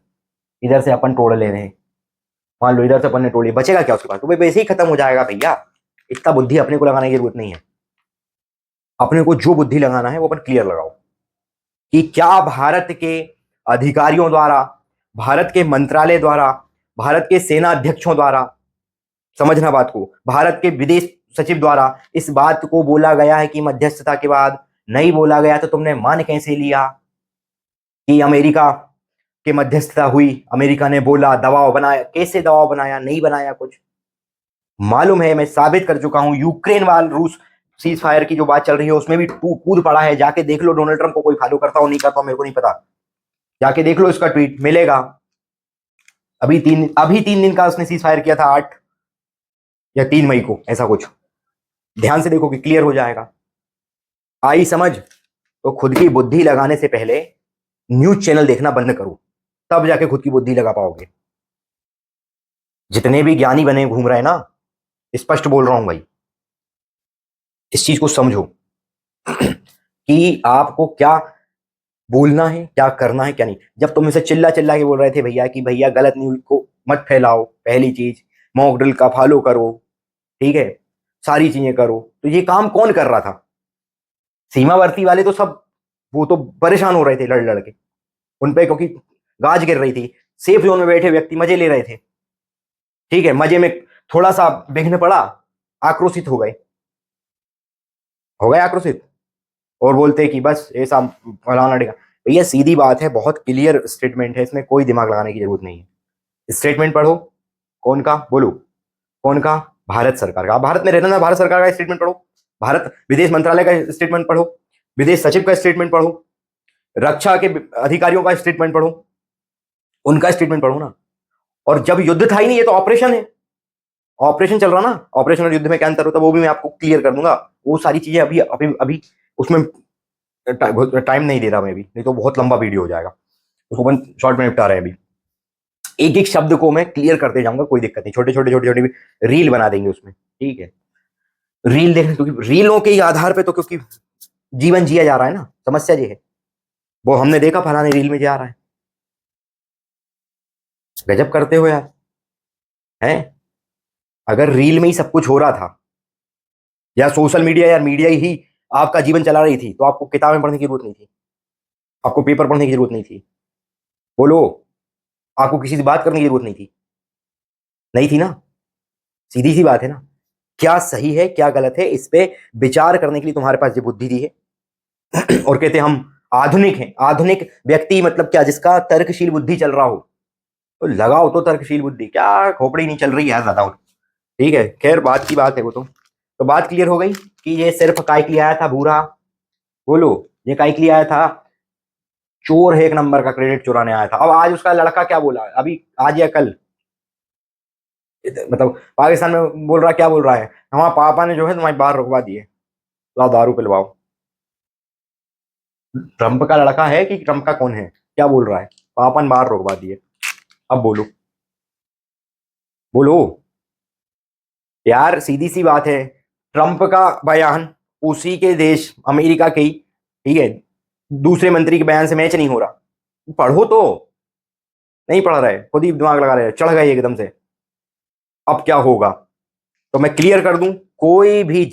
Speaker 1: इधर से अपन तोड़ ले रहे हैं, मान लो इधर से अपन ने तोड़ लिया, बचेगा क्या उसके पास? तो बेस ही खत्म हो जाएगा भैया। इतना बुद्धि अपने को लगाने की जरूरत नहीं है, अपने को जो बुद्धि लगाना है वो अपन क्लियर लगाओ कि क्या भारत के अधिकारियों द्वारा, भारत के मंत्रालय द्वारा, भारत के सेना अध्यक्षों द्वारा, समझना बात को, भारत के विदेश सचिव द्वारा इस बात को बोला गया है कि मध्यस्थता के बाद? नहीं बोला गया तो तुमने मान कैसे लिया कि अमेरिका के मध्यस्थता हुई, अमेरिका ने बोला, दबाव बनाया? कैसे दबाव बनाया? नहीं बनाया कुछ। मालूम है, मैं साबित कर चुका हूं, यूक्रेन वाल रूस सीज फायर की जो बात चल रही है उसमें भी कूद पड़ा है। जाके देख लो, डोनाल्ड ट्रंप को कोई फॉलो करता हो नहीं करता हो मेरे को नहीं पता, जाके देख लो, इसका ट्वीट मिलेगा। अभी 3 दिन का उसने सीज फायर किया था, 8 या 3 मई को, ऐसा कुछ। ध्यान से देखो कि क्लियर हो जाएगा। आई समझ? तो खुद की बुद्धि लगाने से पहले न्यूज चैनल देखना बंद करो, तब जाके खुद की बुद्धि लगा पाओगे। जितने भी ज्ञानी बने घूम रहे हैं ना, स्पष्ट बोल रहा हूं भाई, इस चीज को समझो कि आपको क्या बोलना है, क्या करना है, क्या नहीं। जब तुम इसे चिल्ला चिल्ला के बोल रहे थे भैया कि भैया गलत न्यूज को मत फैलाओ, पहली चीज मॉक ड्रिल का फॉलो करो, ठीक है, सारी चीजें करो, तो ये काम कौन कर रहा था? सीमावर्ती वाले तो सब, वो तो परेशान हो रहे थे लड़ लड़ के उन पे, क्योंकि गाज गिर रही थी। सेफ जोन में बैठे व्यक्ति मजे ले रहे थे, ठीक है, मजे में थोड़ा सा विघ्न पड़ा, आक्रोशित हो गए आक्रोशित, और बोलते कि बस ऐसा फलाना ढिका। भैया सीधी बात है, बहुत क्लियर स्टेटमेंट है, इसमें कोई दिमाग लगाने की जरूरत नहीं है। स्टेटमेंट पढ़ो, कौन का? बोलो, कौन का? भारत सरकार का। भारत में रहना ना, भारत सरकार का स्टेटमेंट पढ़ो, भारत विदेश मंत्रालय का स्टेटमेंट पढ़ो, विदेश सचिव का स्टेटमेंट पढ़ो, रक्षा के अधिकारियों का स्टेटमेंट पढ़ो, उनका स्टेटमेंट पढ़ो ना। और जब युद्ध था ही नहीं, ये तो ऑपरेशन है, ऑपरेशन चल रहा ना। ऑपरेशन और युद्ध में क्या अंतर होता है वो भी मैं आपको क्लियर कर दूंगा, वो सारी चीजें अभी अभी अभी उसमें टाइम नहीं दे रहा मैं, भी नहीं तो बहुत लंबा वीडियो हो जाएगा, उसको अपन शॉर्ट में निपटा रहे हैं अभी। एक एक शब्द को मैं क्लियर करते जाऊंगा, कोई दिक्कत नहीं, छोटे छोटे छोटे छोटे रील बना देंगे उसमें, ठीक है। रील देखने, क्योंकि रीलों के ही आधार पे तो, क्योंकि जीवन जिया जा रहा है ना, समस्या ये है। वो हमने देखा फलाने रील में जा रहा है, गजब करते हो यार, हैं? अगर रील में ही सब कुछ हो रहा था या सोशल मीडिया या मीडिया ही आपका जीवन चला रही थी, तो आपको किताबें पढ़ने की जरूरत नहीं थी, आपको पेपर पढ़ने की जरूरत नहीं थी। बोलो, आपको किसी से बात करने की जरूरत नहीं थी, नहीं थी ना? सीधी सी बात है ना। क्या सही है क्या गलत है, इस पे विचार करने के लिए तुम्हारे पास ये बुद्धि दी है। और कहते हम आधुनिक हैं। आधुनिक व्यक्ति मतलब क्या? जिसका तर्कशील बुद्धि चल रहा हो। तो लगाओ तो तर्कशील बुद्धि, क्या खोपड़ी नहीं चल रही है ज्यादा। ठीक है, खैर बात की बात है वो तो बात क्लियर हो गई कि ये सिर्फ काय के लिए आया था भूरा। बोलो, ये काय के लिए आया था? चोर है एक नंबर का, क्रेडिट चुराने आया था। अब आज उसका लड़का क्या बोला, अभी आज या कल, मतलब पाकिस्तान में बोल रहा, क्या बोल रहा है, हमारे पापा ने जो है तुम्हारी बाहर रुकवा दिए, लाओ दारू पिलवाओ। ट्रंप का लड़का है कि ट्रंप का कौन है? क्या बोल रहा है? पापा ने बाहर रुकवा दिए। अब बोलो, बोलो यार, सीधी सी बात है। ट्रंप का बयान उसी के देश अमेरिका के ही, ठीक है, दूसरे मंत्री के बयान से मैच नहीं हो रहा। पढ़ो तो, नहीं पढ़ रहे, खुद ही दिमाग लगा रहे, चढ़ गए एकदम से। अब क्या होगा तो मैं क्लियर कर दूं, कोई भी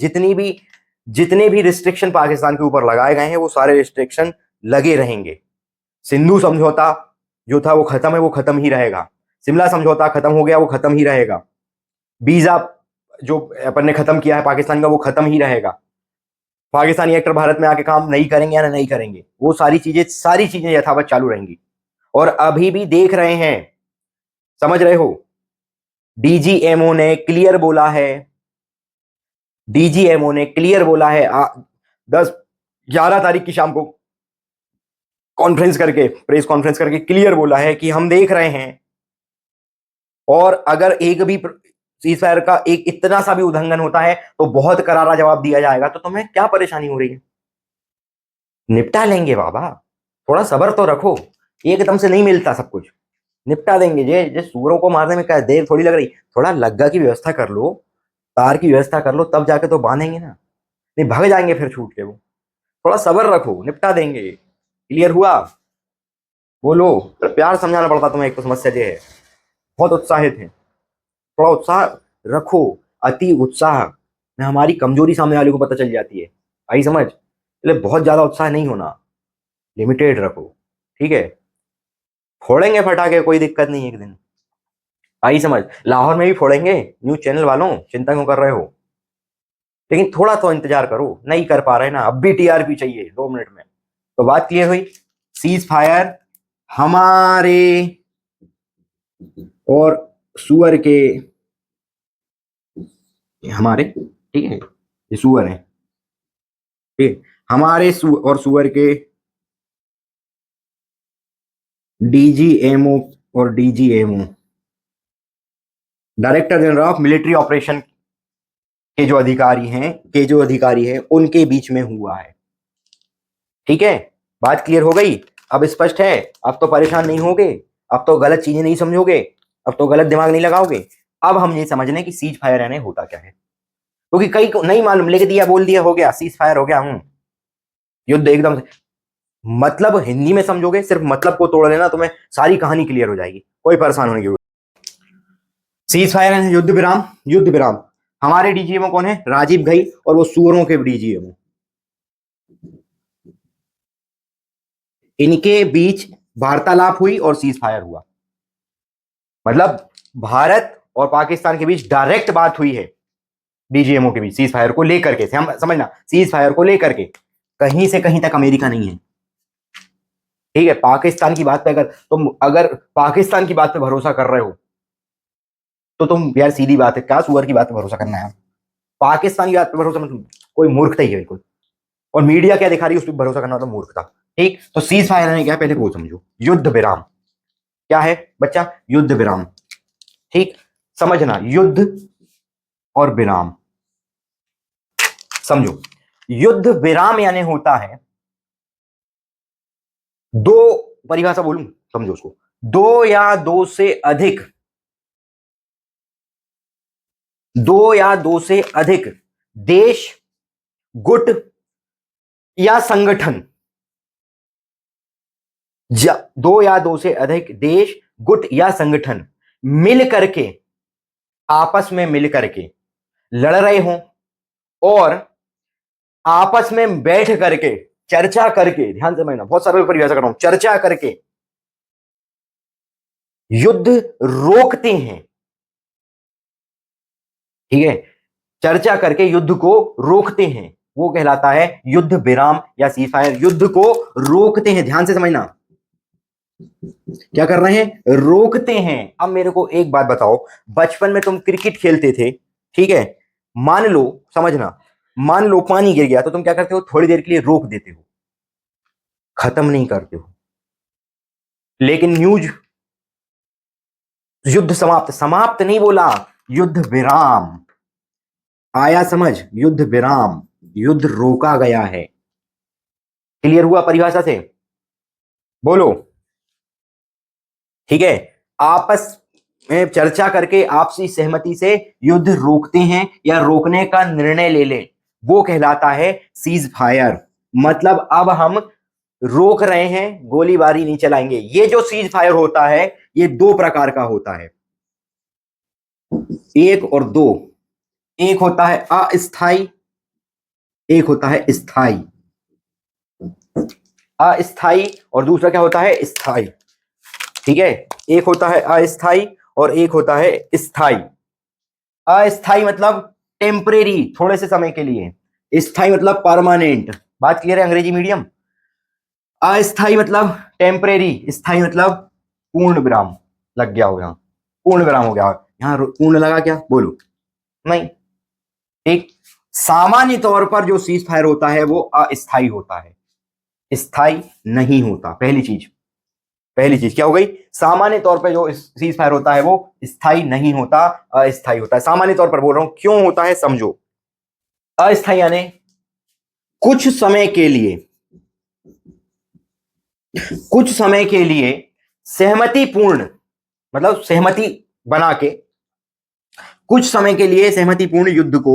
Speaker 1: जितने भी रिस्ट्रिक्शन पाकिस्तान के ऊपर लगाए गए हैं वो सारे रिस्ट्रिक्शन लगे रहेंगे। सिंधु समझौता जो था वो खत्म है, वो खत्म ही रहेगा। शिमला समझौता खत्म हो गया, वो खत्म ही रहेगा। वीजा जो अपन ने खत्म किया है पाकिस्तान का, वो खत्म ही रहेगा। पाकिस्तानी एक्टर भारत में आके काम नहीं करेंगे या नहीं करेंगे, वो सारी चीजें यथावत चालू रहेंगी। और अभी भी देख रहे हैं, समझ रहे हो, डीजीएमओ ने क्लियर बोला है, डीजीएमओ ने क्लियर बोला है 10-11 तारीख की शाम को कॉन्फ्रेंस करके, प्रेस कॉन्फ्रेंस करके क्लियर बोला है कि हम देख रहे हैं, और अगर एक भी सीज फायर का एक इतना सा भी उल्लंघन होता है तो बहुत करारा जवाब दिया जाएगा। तो तुम्हें क्या परेशानी हो रही है? निपटा लेंगे बाबा, थोड़ा सब्र तो रखो, एकदम से नहीं मिलता सब कुछ। निपटा देंगे। जे सूरों को मारने में क्या देर थोड़ी लग रही, थोड़ा लग्गा की व्यवस्था कर लो, तार की व्यवस्था कर लो, तब जाके तो बांधेंगे ना, नहीं भाग जाएंगे फिर छूट के वो। थोड़ा सब्र रखो, निपटा देंगे। क्लियर हुआ? बोलो, प्यार समझाना पड़ता तुम्हें, एक तो समस्या ये है, बहुत उत्साहित है। थोड़ा उत्साह रखो, अति उत्साह में हमारी कमजोरी सामने वाले को पता चल जाती है। आई समझ? इसलिए बहुत ज्यादा उत्साह नहीं होना, लिमिटेड रखो। ठीक है, फोड़ेंगे फटाके, कोई दिक्कत नहीं, एक दिन। आई समझ? लाहौर में भी फोड़ेंगे, न्यूज चैनल वालों चिंता क्यों कर रहे हो? लेकिन थोड़ा तो इंतजार करो, नहीं कर पा रहे ना, अब भी टीआरपी चाहिए 2 मिनट में। तो बात क्लियर हुई, सीज फायर हमारे और सुअर के, हमारे, ठीक है, ये सुअर है, ठीक, हमारे और सुअर के डीजीएमओ और DGMO, director general of military operation के जो अधिकारी हैं उनके बीच में हुआ है। ठीक है, बात क्लियर हो गई? अब स्पष्ट है? अब तो परेशान नहीं होगे, अब तो गलत चीजें नहीं समझोगे, अब तो गलत दिमाग नहीं लगाओगे। अब हम ये समझने की सीज फायर यानी होता क्या है, क्योंकि कई को नहीं मालूम, लिख दिया, बोल दिया, हो गया सीज फायर हो गया, युद्ध एकदम से। मतलब हिंदी में समझोगे, सिर्फ मतलब को तोड़ लेना, तुम्हें सारी कहानी क्लियर हो जाएगी, कोई परेशान होने की। सीज फायर है युद्ध विराम, युद्ध विराम। हमारे डीजीएमओ कौन है? राजीव घई, और वो सूअरों के डीजीएमओ, इनके बीच वार्तालाप हुई और सीज फायर हुआ। मतलब भारत और पाकिस्तान के बीच डायरेक्ट बात हुई है, डीजीएमओ के बीच, सीज फायर को लेकर के। हम समझना, सीज फायर को लेकर के, कहीं से कहीं तक अमेरिका नहीं है। ठीक है, पाकिस्तान की बात पे अगर पाकिस्तान की बात पे भरोसा कर रहे हो तो तुम यार, सीधी बात है, क्या सुअर की बात पे भरोसा करना है? पाकिस्तान की बात पे भरोसा मतलब कोई मूर्खता ही है बिल्कुल। और मीडिया क्या दिखा रही है उस पर भरोसा करना तो मूर्खता। ठीक, तो सीज फायर है क्या, पहले वो समझो। युद्ध विराम क्या है बच्चा? युद्ध विराम। ठीक, समझना, युद्ध और विराम समझो। युद्ध विराम यानी होता है दो, परिभाषा बोलूं, समझो उसको, दो या दो से अधिक देश, गुट या संगठन, दो या दो से अधिक देश, गुट या संगठन मिल करके, आपस में मिल करके लड़ रहे हों, और आपस में बैठ करके चर्चा करके, ध्यान से मैं बहुत सरल परिभाषा कर रहा हूं, चर्चा करके युद्ध रोकते हैं। ठीक है, चर्चा करके युद्ध को रोकते हैं, वो कहलाता है युद्ध विराम या सीजफायर। युद्ध को रोकते हैं, ध्यान से समझना, क्या कर रहे हैं, रोकते हैं। अब मेरे को एक बात बताओ, बचपन में तुम क्रिकेट खेलते थे, ठीक है, मान लो, समझना, मान लो पानी गिर गया तो तुम क्या करते हो, थोड़ी देर के लिए रोक देते हो, खत्म नहीं करते हो। लेकिन न्यूज, युद्ध समाप्त, समाप्त नहीं बोला, युद्ध विराम, आया समझ, युद्ध विराम, युद्ध रोका गया है। क्लियर हुआ परिभाषा से, बोलो। ठीक है, आपस में चर्चा करके आपसी सहमति से युद्ध रोकते हैं या रोकने का निर्णय ले लें, वो कहलाता है सीज फायर। मतलब अब हम रोक रहे हैं, गोलीबारी नहीं चलाएंगे। ये जो सीज फायर होता है ये दो प्रकार का होता है, एक और दो। एक होता है अस्थाई, एक होता है स्थाई। अस्थाई और दूसरा क्या होता है, स्थाई। ठीक है, एक होता है अस्थाई और एक होता है स्थाई। अस्थाई मतलब टेम्परेरी, थोड़े से समय के लिए। स्थाई मतलब परमानेंट। बात क्लियर है अंग्रेजी मीडियम। अस्थाई मतलब टेम्परेरी, स्थाई मतलब पूर्ण विराम। लग गया हो यहां, पूर्ण विराम हो गया यहां, पूर्ण लगा क्या, बोलो नहीं। एक सामान्य तौर पर जो सीज फायर होता है वो अस्थाई होता है, स्थाई नहीं होता। पहली चीज, पहली चीज क्या हो गई, सामान्य तौर पे जो सीज फायर होता है वो स्थाई नहीं होता, अस्थाई होता है। सामान्य तौर पर बोल रहा हूं, क्यों होता है समझो। अस्थाई यानी कुछ समय के लिए, कुछ समय के लिए सहमति पूर्ण, मतलब सहमति बना के कुछ समय के लिए सहमति पूर्ण युद्ध को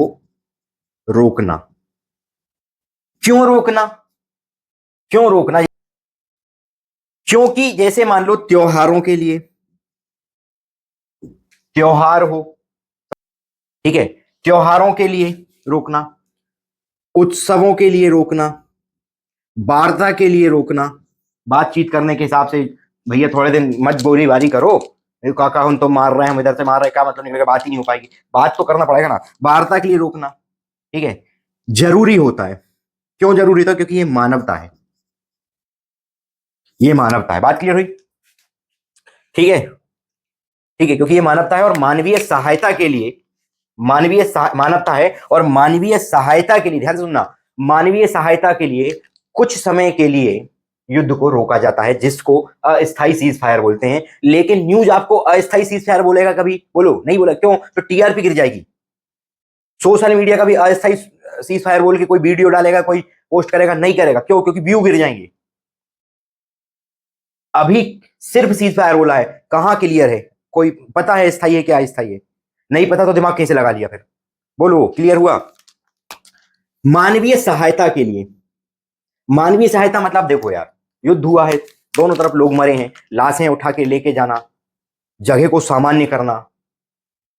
Speaker 1: रोकना। क्यों रोकना, क्यों रोकना, क्योंकि जैसे मान लो त्योहारों के लिए, त्योहार हो, ठीक है, त्योहारों के लिए रोकना, उत्सवों के लिए रोकना, वार्ता के लिए रोकना, बातचीत करने के हिसाब से, भैया थोड़े दिन मत गोलीबारी करो, काका हम तो मार रहे हैं, हम इधर से मार रहे हैं, क्या मतलब निकलेगा, बात ही नहीं हो पाएगी, बात तो करना पड़ेगा ना। वार्ता के लिए रोकना, ठीक है, जरूरी होता है। क्यों जरूरी होता है, क्योंकि ये मानवता है, ये मानवता है। बात क्लियर हुई, ठीक है, ठीक है, क्योंकि ये मानवता है और मानवीय सहायता के लिए, मानवता है और मानवीय सहायता के लिए, ध्यान से सुनना, मानवीय सहायता के लिए कुछ समय के लिए युद्ध को रोका जाता है, जिसको अस्थाई सीज फायर बोलते हैं। लेकिन न्यूज आपको अस्थाई सीज फायर बोलेगा कभी, बोलो नहीं बोला, क्यों, तो टीआरपी गिर जाएगी। सोशल मीडिया का भी अस्थाई सीज फायर बोल के कोई वीडियो डालेगा, कोई पोस्ट करेगा, नहीं करेगा, क्यों, क्योंकि व्यू गिर जाएंगे। अभी सिर्फ सीज फायर बोला है, कहां क्लियर है, कोई पता है स्थाई है क्या अस्थाई है, नहीं पता तो दिमाग कैसे लगा लिया फिर, बोलो क्लियर हुआ। मानवीय सहायता के लिए, मानवीय सहायता मतलब देखो यार, युद्ध हुआ है, दोनों तरफ लोग मरे हैं, लाशें उठा के लेके जाना, जगह को सामान्य करना,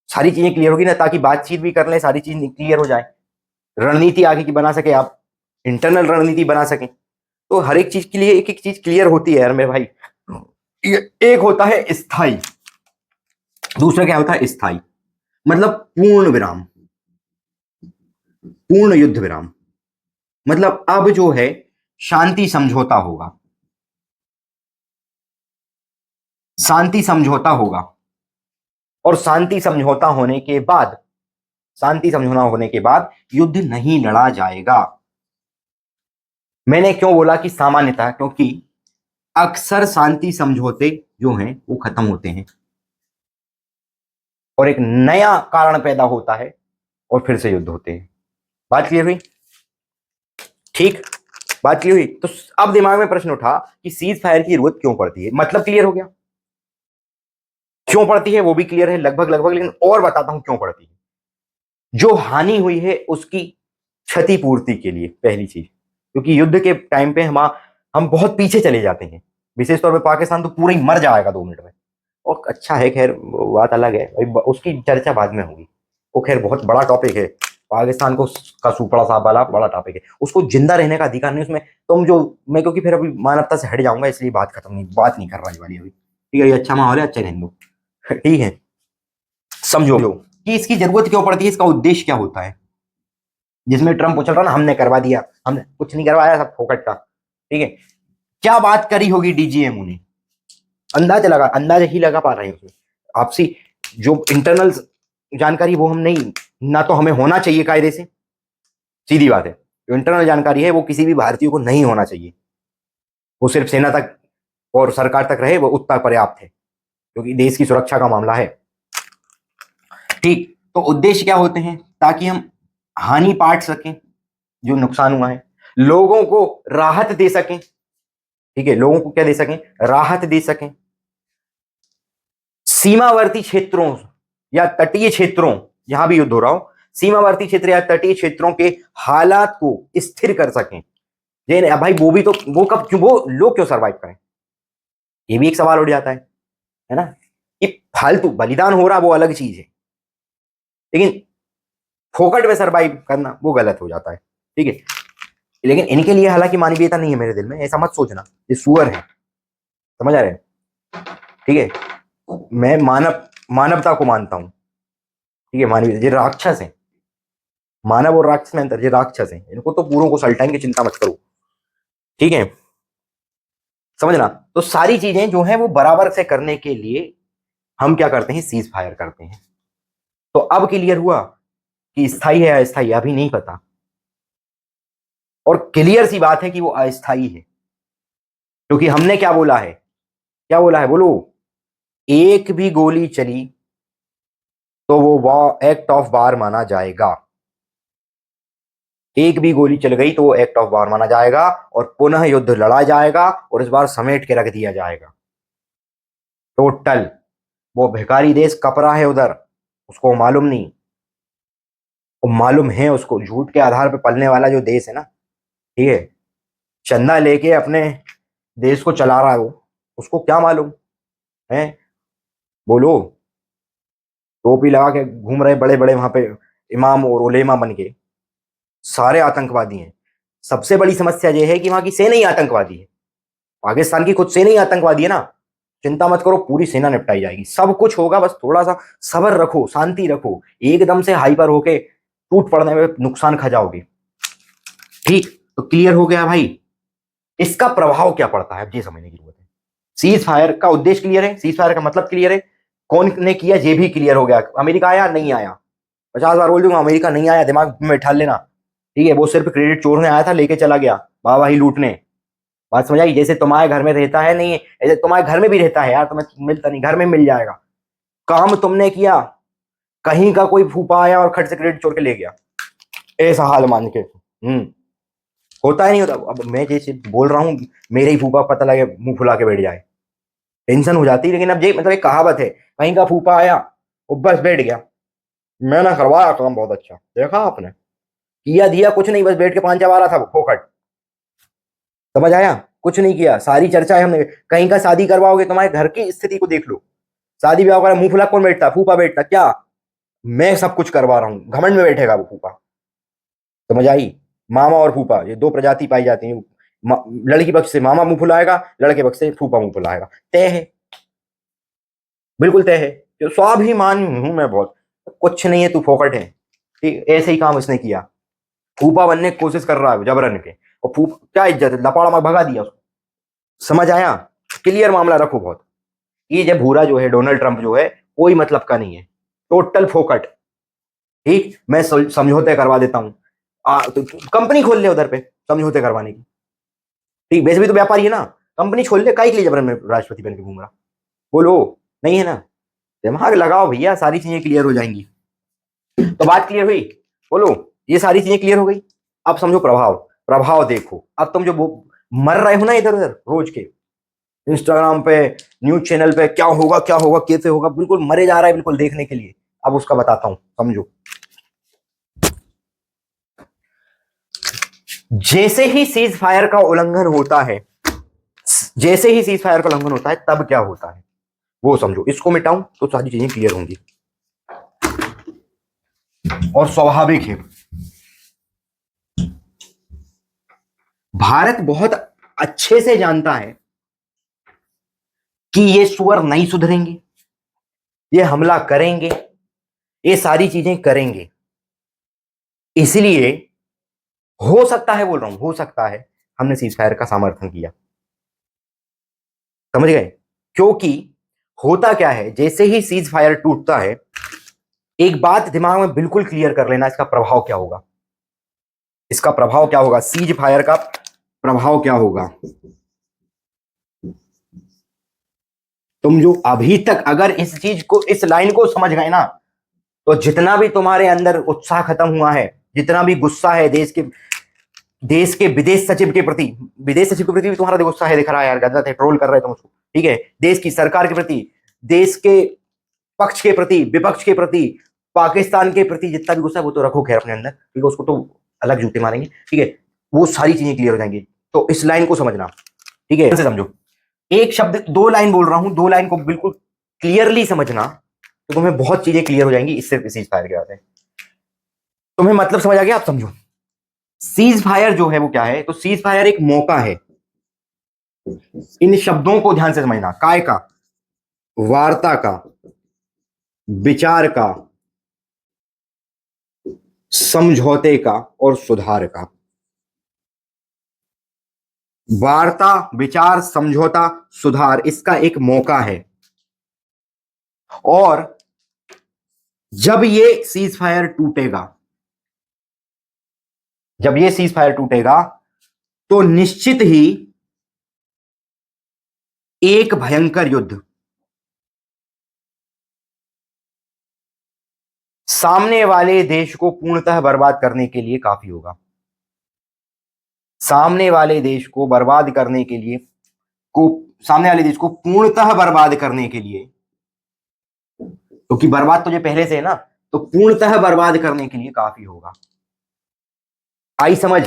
Speaker 1: सारी चीजें क्लियर होगी ना, ताकि बातचीत भी कर ले, सारी चीज क्लियर हो जाए, रणनीति आगे की बना सके आप, इंटरनल रणनीति बना सके। तो हर एक चीज के लिए एक एक चीज क्लियर होती है यार मेरे भाई। एक होता है स्थाई, दूसरा क्या होता है स्थाई, मतलब पूर्ण विराम, पूर्ण युद्ध विराम। मतलब अब जो है शांति समझौता होगा, शांति समझौता होगा, और शांति समझौता होने के बाद, शांति समझौता होने के बाद युद्ध नहीं लड़ा जाएगा। मैंने क्यों बोला कि सामान्यतः, क्योंकि अक्सर शांति समझौते जो हैं वो खत्म होते हैं और एक नया कारण पैदा होता है और फिर से युद्ध होते हैं। बात क्लियर हुई, ठीक, बात क्लियर हुई। तो अब दिमाग में प्रश्न उठा कि सीज फायर की जरूरत क्यों पड़ती है, मतलब क्लियर हो गया, क्यों पड़ती है वो भी क्लियर है लगभग लगभग, लेकिन और बताता हूं क्यों पड़ती है। जो हानि हुई है उसकी क्षतिपूर्ति के लिए, पहली चीज, क्योंकि युद्ध के टाइम पे हम बहुत पीछे चले जाते हैं, विशेष तौर पे पाकिस्तान तो पूरा ही मर जाएगा 2 मिनट में। और अच्छा है, खैर बात अलग है, उसकी चर्चा बाद में होगी, वो खैर बहुत बड़ा टॉपिक है, पाकिस्तान को का सुपड़ा सा वाला बड़ा टॉपिक है, उसको जिंदा रहने का अधिकार नहीं उसमें। तुम जो मैं क्योंकि फिर अभी मानवता से हट जाऊंगा, इसलिए बात नहीं कर रहा ये वाली अभी। ठीक है, ये अच्छा माहौल है, अच्छा रहने दो। ठीक है, समझो कि इसकी जरूरत क्यों पड़ती है, इसका उद्देश्य क्या होता है। जिसमें ट्रम्प उछल रहा ना, हमने करवा दिया, हमने कुछ नहीं करवाया, सब फोकट का। ठीक है, क्या बात करी होगी डीजीएमओ ने, अंदाजा ही लगा पा रहे हैं उसमें। आपसी जो इंटरनल जानकारी वो हम नहीं, ना तो हमें होना चाहिए कायदे से, सीधी बात है। जो इंटरनल जानकारी है वो किसी भी भारतीय को नहीं होना चाहिए, वो सिर्फ सेना तक और सरकार तक रहे, वो उतना पर्याप्त है, क्योंकि देश की सुरक्षा का मामला है। ठीक, तो उद्देश्य क्या होते हैं, ताकि हम हानि पाट सकें, जो नुकसान हुआ है, लोगों को राहत दे सकें। ठीक है, लोगों को क्या दे सकें, राहत दे सकें। सीमावर्ती क्षेत्रों या तटीय क्षेत्रों, यहां भी युद्ध हो रहा हो, सीमावर्ती क्षेत्र या तटीय क्षेत्रों के हालात को स्थिर कर सकें। ये भाई वो भी तो, वो कब क्यों, वो लोग क्यों सरवाइव करें, ये भी एक सवाल उठ जाता है ना। ये फालतू बलिदान हो रहा वो अलग चीज है, लेकिन फोकट में सरवाइव करना वो गलत हो जाता है। ठीक है, लेकिन इनके लिए हालांकि मानवीयता नहीं है मेरे दिल में, ऐसा मत सोचना, ये सुअर है, समझ आ रहे हैं। ठीक है, मैं मानवता को मानता हूं। ठीक है, मानवीय, ये राक्षस है, मानव और राक्षस में अंतर, ये राक्षस है, इनको तो पूरों को सल्टाएंगे, चिंता मत करो। ठीक है, समझना। तो सारी चीजें जो है वो बराबर से करने के लिए हम क्या करते हैं, सीज फायर करते हैं। तो अब क्लियर हुआ कि स्थायी है या अस्थायी, अभी नहीं पता, और क्लियर सी बात है कि वो अस्थायी है, क्योंकि हमने क्या बोला है, क्या बोला है, बोलो। एक भी गोली चली तो वो एक्ट ऑफ वार माना जाएगा, एक भी गोली चल गई तो वो एक्ट ऑफ वार माना जाएगा, और पुनः युद्ध लड़ा जाएगा, और इस बार समेट के रख दिया जाएगा टोटल। वो भिखारी देश कपरा है उधर, उसको मालूम नहीं, वो मालूम है उसको, झूठ के आधार पर पलने वाला जो देश है ना, ठीक है, चंदा लेके अपने देश को चला रहा है वो, उसको क्या मालूम है, बोलो। टोपी लगा के घूम रहे बड़े बड़े वहां पे इमाम और उलेमा बन के, सारे आतंकवादी हैं। सबसे बड़ी समस्या यह है कि वहां की सेना ही आतंकवादी है, पाकिस्तान की खुद सेना ही आतंकवादी है ना। चिंता मत करो, पूरी सेना निपटाई जाएगी, सब कुछ होगा, बस थोड़ा सा सब्र रखो, शांति रखो, एकदम से हाइपर होके टूट पड़ने में नुकसान खा जाओगे। ठीक, तो क्लियर हो गया भाई, इसका प्रभाव क्या पड़ता है अब ये समझने की जरूरत है। सीज फायर का उद्देश्य क्लियर है, सीज फायर का मतलब क्लियर है, कौन ने किया ये भी क्लियर हो गया। अमेरिका आया नहीं आया, 50 बार बोल दूंगा, अमेरिका नहीं आया, दिमाग में बैठा लेना। ठीक है, वो सिर्फ क्रेडिट चोरने आया था, लेके चला गया, वाहवाही लूटने। बात समझ आई, जैसे तुम्हारे घर में रहता है, नहीं ऐसे तुम्हारे घर में भी रहता है यार, तुम्हें मिलता नहीं, घर में मिल जाएगा। काम तुमने किया, कहीं का कोई फूफा आया और खट से क्रेडिट चोर के ले गया, ऐसा हाल मान के। होता है नहीं होता। अब मैं जैसे बोल रहा हूँ, मेरे ही फूफा पता लगे मुंह फुला के बैठ जाए, टेंशन हो जाती है। लेकिन अब ये मतलब एक कहावत है, कहीं का फूफा आया वो बस बैठ गया, मैंने करवाया काम बहुत अच्छा, देखा आपने, किया दिया कुछ नहीं, बस बैठ के 5 चबा रहा था वो फोकट। समझ आया, कुछ नहीं किया, सारी चर्चा है हमने। कहीं का शादी करवाओगे, तुम्हारे घर की स्थिति को देख लो, शादी ब्याह कर मुंह फुला कौन बैठता, फूफा बैठता क्या, मैं सब कुछ करवा रहा हूँ, घमंड में बैठेगा वो फूफा। समझ आई, मामा और फूफा ये दो प्रजाति पाई जाती है, लड़की पक्ष से मामा मुंह फुलाएगा, लड़के पक्ष से फूफा मुंह फुलाएगा, तय है, बिल्कुल तय है। तो स्वाभिमान हूं मैं बहुत, कुछ नहीं है, तू फोकट है। ठीक, ऐसे ही काम उसने किया, फूफा बनने की कोशिश कर रहा है जबरन के, और फूफा क्या इज्जत है, लपाड़ा में भगा दिया उसको। समझ आया, क्लियर मामला रखो बहुत। ये जब भूरा जो है, डोनाल्ड ट्रंप जो है, कोई मतलब का नहीं है, टोटल फोकट। ठीक, मैं समझौते करवा देता हूँ, तो कंपनी खोल ले उधर पे समझौते करवाने की। ठीक, वैसे भी तो व्यापारी है ना, कंपनी खोल ले, काहे के लिए जबरन में राष्ट्रपति बन के घूम रहा, बोलो, नहीं है ना। दिमाग लगाओ भैया, सारी चीजें क्लियर हो जाएंगी। तो बात क्लियर हुई, बोलो, ये सारी चीजें क्लियर हो गई। अब समझो प्रभाव, प्रभाव देखो। अब तुम जो मर रहे हो ना इधर उधर रोज के, इंस्टाग्राम पे, न्यूज चैनल पे, क्या होगा क्या होगा कैसे होगा, बिल्कुल मरे जा रहा है बिल्कुल देखने के लिए। अब उसका बताता हूं, समझो। जैसे ही सीज फायर का उल्लंघन होता है, जैसे ही सीज फायर का उल्लंघन होता है, तब क्या होता है वो समझो। इसको मिटाऊं तो सारी चीजें क्लियर होंगी, और स्वाभाविक है भारत बहुत अच्छे से जानता है कि ये सुअर नहीं सुधरेंगे, ये हमला करेंगे, ये सारी चीजें करेंगे। इसलिए हो सकता है, बोल रहा हूं, हो सकता है हमने सीज फायर का समर्थन किया। समझ गए? क्योंकि होता क्या है, जैसे ही सीज फायर टूटता है, एक बात दिमाग में बिल्कुल क्लियर कर लेना, इसका प्रभाव क्या होगा। इसका प्रभाव क्या होगा, सीज फायर का प्रभाव क्या होगा। तुम जो अभी तक अगर इस चीज को, इस लाइन को समझ गए ना, तो जितना भी तुम्हारे अंदर उत्साह खत्म हुआ है, जितना भी गुस्सा है देश के विदेश सचिव के प्रति, विदेश सचिव के प्रति भी तुम्हारा गुस्सा है, दिख रहा है यार, गलत है, ट्रोल कर रहे तुम उसको, ठीक है, देश की सरकार के प्रति, देश के पक्ष के प्रति, विपक्ष के प्रति, पाकिस्तान के प्रति जितना भी गुस्सा है वो तो रखो खैर अपने अंदर, ठीक है, उसको तो अलग जूते मारेंगे, ठीक है, वो सारी चीजें क्लियर हो जाएंगी। तो इस लाइन को समझना, ठीक है, समझो। एक शब्द, दो लाइन बोल रहा हूं, दो लाइन को बिल्कुल क्लियरली समझना, तो तुम्हें बहुत चीजें क्लियर हो जाएंगी इससे सीज फायर के बाद। तुम्हें मतलब समझ आ गया, आप समझो। सीज फायर जो है वो क्या है, तो सीज फायर एक मौका है। इन शब्दों को ध्यान से समझना, काय का, वार्ता का, विचार का, समझौते का और सुधार का। वार्ता, विचार, समझौता, सुधार, इसका एक मौका है। और जब ये सीज फायर टूटेगा, जब ये सीज फायर टूटेगा, तो निश्चित ही एक भयंकर युद्ध सामने वाले देश को पूर्णतः बर्बाद करने के लिए काफी होगा। सामने वाले देश को बर्बाद करने के लिए, को सामने वाले देश को पूर्णतः बर्बाद करने के लिए, क्योंकि बर्बाद तो जो पहले से है ना, तो पूर्णतः बर्बाद करने के लिए काफी होगा। आई समझ?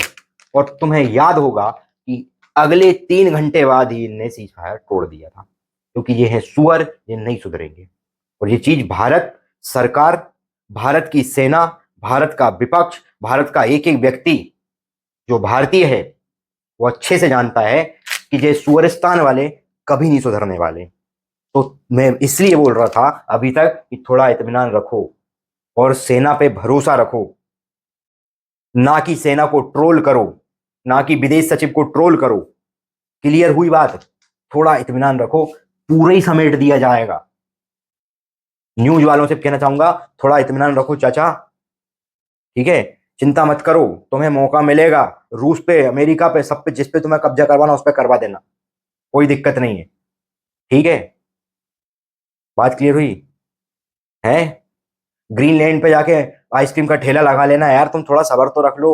Speaker 1: और तुम्हें याद होगा कि अगले 3 घंटे बाद ही इनने सीज फायर तोड़ दिया था, क्योंकि ये है सुअर, ये नहीं सुधरेंगे। और ये चीज भारत सरकार, भारत की सेना, भारत का विपक्ष, भारत का एक एक व्यक्ति जो भारतीय है, वो अच्छे से जानता है कि ये सुअरिस्तान वाले कभी नहीं सुधरने वाले। तो मैं इसलिए बोल रहा था अभी तक कि थोड़ा इत्मीनान रखो और सेना पे भरोसा रखो, ना कि सेना को ट्रोल करो, ना कि विदेश सचिव को ट्रोल करो। क्लियर हुई बात? थोड़ा इत्मीनान रखो, पूरे ही समेट दिया जाएगा। न्यूज वालों से कहना चाहूंगा, थोड़ा इत्मीनान रखो चाचा, ठीक है, चिंता मत करो, तुम्हें मौका मिलेगा, रूस पे, अमेरिका पे, सब पे, जिस पे तुम्हें कब्जा करवाना उस पे करवा देना, कोई दिक्कत नहीं है, ठीक है। बात क्लियर हुई है? ग्रीनलैंड पे जाके आइसक्रीम का ठेला लगा लेना यार, तुम थोड़ा सब्र तो रख लो